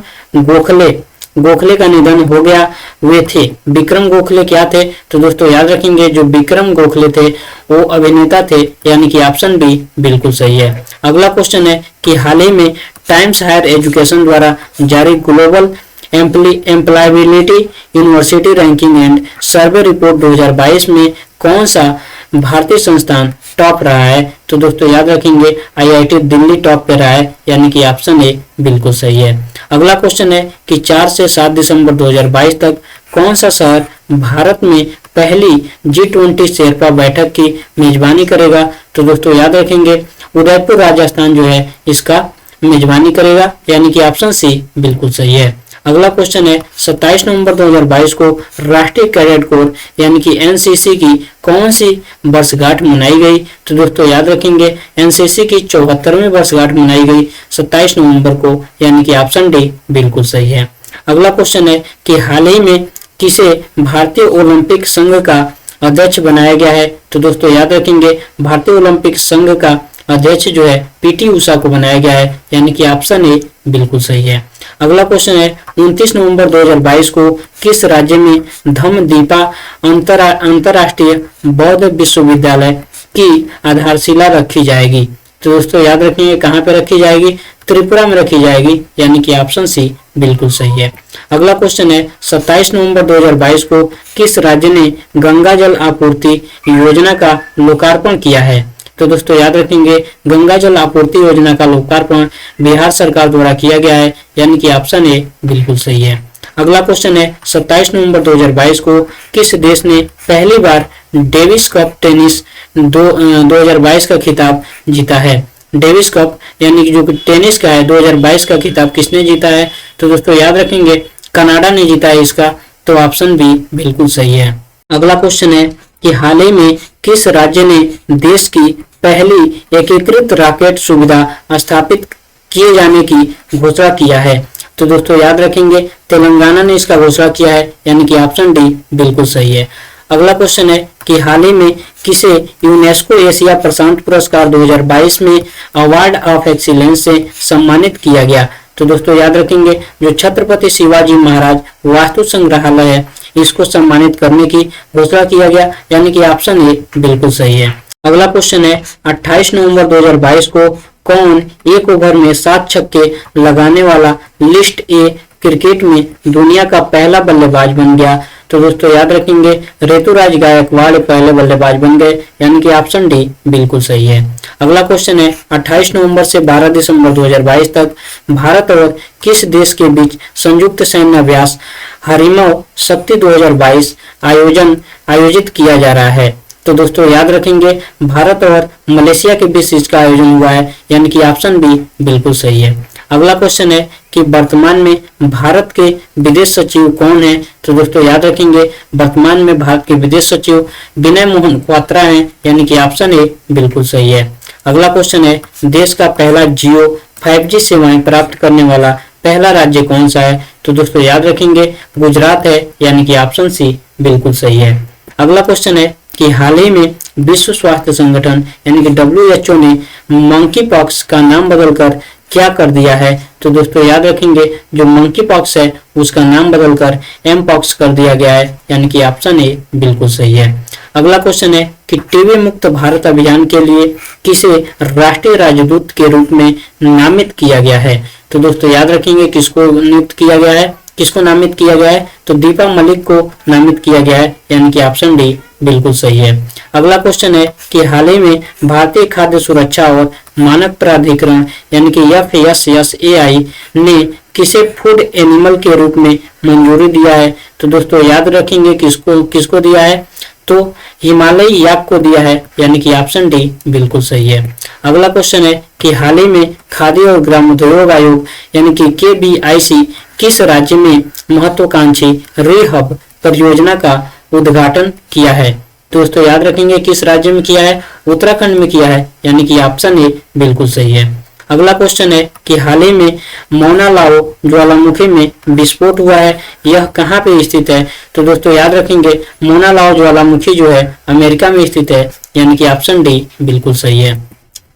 गोखले का निधन हो गया वे थे। विक्रम गोखले क्या थे? तो दोस्तों याद रखेंगे जो विक्रम गोखले थे वो अभिनेता थे, यानी कि ऑप्शन बी बिल्कुल सही है। अगला क्वेश्चन है कि हाल ही में टाइम्स हायर एजुकेशन द्वारा जारी global employability university ranking and survey report 2022 में कौन सा भारतीय संस्थान टॉप रहा है? तो दोस्तों याद रखेंगे IIT दिल्ली टॉप पे रहा है, यानी कि ऑप्शन ए बिल्कुल सही है। अगला क्वेश्चन है कि 4 से 7 दिसंबर 2022 तक कौन सा शहर भारत में पहली G20 शेरपा बैठक की मेजबानी करेगा? तो दोस्तों याद रखेंगे उदयपुर राजस्थान जो है इसका मेजबानी करेगा, यानी कि ऑप्शन सी बिल्कुल सही है। अगला क्वेश्चन है 27 नवंबर 2022 को राष्ट्रीय कैडेट कोर यानी कि एनसीसी की कौन सी वर्षगांठ मनाई गई? तो दोस्तों याद रखेंगे एनसीसी की 74वीं वर्षगांठ मनाई गई 27 नवंबर को, यानी कि ऑप्शन डी बिल्कुल सही है। अगला क्वेश्चन है कि हाल ही में किसे भारतीय ओलंपिक संघ का अध्यक्ष बनाया गया है? तो दोस्तों याद रखेंगे भारतीय ओलंपिक संघ का अध्यक्ष जो है पीटी उषा को बनाया गया है, यानी कि ऑप्शन ए बिल्कुल सही है। अगला क्वेश्चन है 29 नवंबर 2022 को किस राज्य में धम्मदीपा अंतरराष्ट्रीय बौद्ध विश्वविद्यालय की आधारशिला रखी जाएगी? तो दोस्तों याद रखिए कहाँ पे रखी जाएगी? त्रिपुरा में रखी जाएगी, यानी कि ऑप्शन सी बिल्कुल सही है। अगला क्वेश्चन है 27 नवंबर 2022 को किस राज्य ने गंगा जल आपूर्ति योजना का लोकार्पण किया है? तो दोस्तों याद रखेंगे गंगा जल आपूर्ति योजना का लोकार्पण बिहार सरकार द्वारा किया गया है, यानी कि ऑप्शन ए बिल्कुल सही है। अगला क्वेश्चन है 27 नवंबर 2022 को किस देश ने पहली बार डेविस कप टेनिस 2022 का खिताब जीता है? डेविस कप यानी कि जो टेनिस का है 2022 का खिताब किसने जीता है? तो दोस्तों याद रखेंगे कनाडा ने जीता है इसका, तो ऑप्शन बी बिल्कुल सही है। अगला क्वेश्चन है कि हाल ही में किस राज्य ने देश की पहली एकीकृत रॉकेट सुविधा स्थापित किए जाने की घोषणा किया है? तो दोस्तों याद रखेंगे तेलंगाना ने इसका घोषणा किया है, यानी कि ऑप्शन डी बिल्कुल सही है। अगला क्वेश्चन है कि हाल ही में किसे यूनेस्को एशिया प्रशांत पुरस्कार 2022 में अवार्ड ऑफ एक्सीलेंस से सम्मानित किया गया? तो दोस्तों याद रखेंगे जो छत्रपति शिवाजी महाराज वास्तु संग्रहालय है इसको सम्मानित करने की घोषणा किया गया, यानी कि ऑप्शन ए बिल्कुल सही है। अगला क्वेश्चन है 28 नवंबर 2022 को कौन एक ओवर में 7 छक्के लगाने वाला लिस्ट ए क्रिकेट में दुनिया का पहला बल्लेबाज बन गया? तो दोस्तों याद रखेंगे ऋतुराज गायकवाड़ पहले बल्लेबाज बन गए, यानी कि ऑप्शन डी बिल्कुल सही है। अगला क्वेश्चन है 28 नवंबर से 12 दिसंबर 2022 तक भारत और किस देश के बीच संयुक्त सैन्य अभ्यास हरिमव शक्ति 2022 आयोजित किया जा रहा है? तो दोस्तों याद रखेंगे भारत और मलेशिया के बीच इसका आयोजन हुआ है, यानी कि ऑप्शन बी बिल्कुल सही है। अगला क्वेश्चन है कि वर्तमान में भारत के विदेश सचिव कौन है? तो दोस्तों याद रखेंगे वर्तमान में भारत के विदेश सचिव विनय मोहन क्वात्रा हैं, यानी कि ऑप्शन ए बिल्कुल सही है। अगला क्वेश्चन है देश का पहला जियो 5G सेवाएं प्राप्त करने वाला पहला राज्य कौन सा है? तो दोस्तों याद रखेंगे गुजरात है, यानी कि ऑप्शन सी बिल्कुल सही है। अगला क्वेश्चन है कि हाल ही में विश्व स्वास्थ्य संगठन यानी कि WHO ने मंकी पॉक्स का नाम बदलकर क्या कर दिया है? तो दोस्तों याद रखेंगे जो मंकी पॉक्स है उसका नाम बदलकर एम पॉक्स कर दिया गया है, यानी कि ऑप्शन ए बिल्कुल सही है। अगला क्वेश्चन है कि टीबी मुक्त भारत अभियान के लिए किसे राष्ट्रीय राजदूत के रूप में नामित किया गया है? तो दोस्तों याद रखेंगे किसको नियुक्त किया गया है, किसको नामित किया गया है? तो दीपा मलिक को नामित किया गया है, यानी कि ऑप्शन डी बिल्कुल सही है। अगला क्वेश्चन है कि हाल ही में भारतीय खाद्य सुरक्षा और मानक प्राधिकरण यानी कि FSSAI ने किसे फूड एनिमल के रूप में मंजूरी दिया है? तो दोस्तों याद रखेंगे किसको दिया है? तो हिमालयी याक को दिया है, यानी कि ऑप्शन डी बिल्कुल सही है। अगला क्वेश्चन है कि हाल ही में खाद्य और ग्रामोद्योग आयोग यानी कि KBIC किस राज्य में महत्वाकांक्षी रीहब परियोजना का उद्घाटन किया है? दोस्तों याद रखेंगे किस राज्य में किया है? उत्तराखंड में किया है, यानी कि ऑप्शन ए बिल्कुल सही है। अगला क्वेश्चन है कि हाल ही में मौना लाओ ज्वालामुखी में विस्फोट हुआ है, यह कहाँ पे स्थित है? तो दोस्तों याद रखेंगे मौना लाओ ज्वालामुखी जो है अमेरिका में स्थित है, यानी कि ऑप्शन डी बिल्कुल सही है।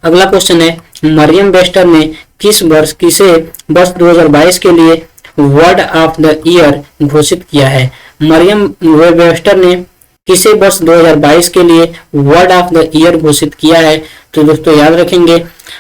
अगला क्वेश्चन है मरियम वेस्टर ने किसे वर्ष 2022 के लिए वर्ड ऑफ द ईयर घोषित किया है? मरियम वेस्टर ने किसे वर्ष 2022 के लिए वर्ड ऑफ द ईयर घोषित किया है? तो दोस्तों याद रखेंगे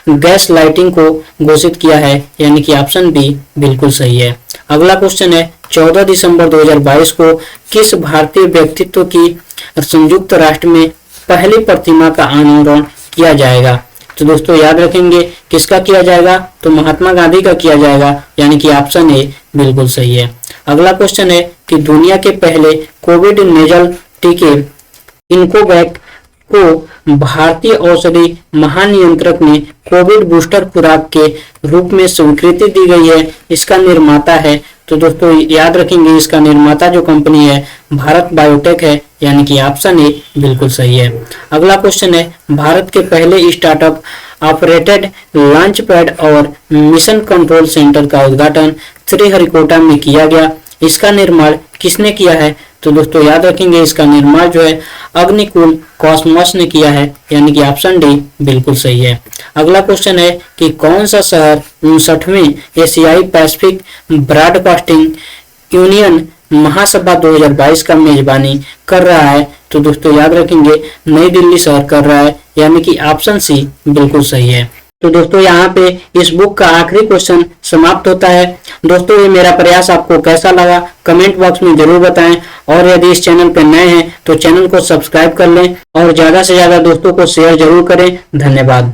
गैस लाइटिंग को घोषित किया है, यानी कि ऑप्शन बी बिल्कुल सही है। अगला क्वेश्चन है 14 दिसंबर 2022 को किस भारतीय व्यक्तित्व की संयुक्त राष्ट्र में पहली प्रतिमा का अनावरण किया जाएगा? तो दोस्तों याद रखेंगे किसका किया जाएगा? तो महात्मा गांधी का किया जाएगा, यानी कि ऑप्शन ए बिल्कुल सही है। अगला क्वेश्चन है कि दुनिया के पहले कोविड नेजल टीके इनकोवैक को भारतीय औषधि महानियंत्रक ने कोविड बूस्टर खुराक के रूप में स्वीकृति दी गई है, इसका निर्माता है। तो दोस्तों याद रखेंगे, इसका निर्माता जो कंपनी है भारत बायोटेक है, यानी कि ऑप्शन ए बिल्कुल सही है। अगला क्वेश्चन है, भारत के पहले स्टार्टअप ऑपरेटेड लॉन्च पैड और मिशन कंट्रोल सेंटर का उद्घाटन श्रीहरिकोटा में किया गया, इसका निर्माण किसने किया है? तो दोस्तों याद रखेंगे, इसका निर्माण जो है अग्निकुल कॉस्मोस ने किया है, यानी कि ऑप्शन डी बिल्कुल सही है। अगला क्वेश्चन है कि कौन सा शहर 59वें एशियाई पैसिफिक ब्रॉडकास्टिंग यूनियन महासभा 2022 का मेजबानी कर रहा है? तो दोस्तों याद रखेंगे, नई दिल्ली शहर कर रहा है, यानी कि ऑप्शन सी बिल्कुल सही है। तो दोस्तों यहाँ पे इस बुक का आखिरी क्वेश्चन समाप्त होता है। दोस्तों ये मेरा प्रयास आपको कैसा लगा कमेंट बॉक्स में जरूर बताएं, और यदि इस चैनल पर नए हैं तो चैनल को सब्सक्राइब कर लें और ज्यादा से ज्यादा दोस्तों को शेयर जरूर करें। धन्यवाद।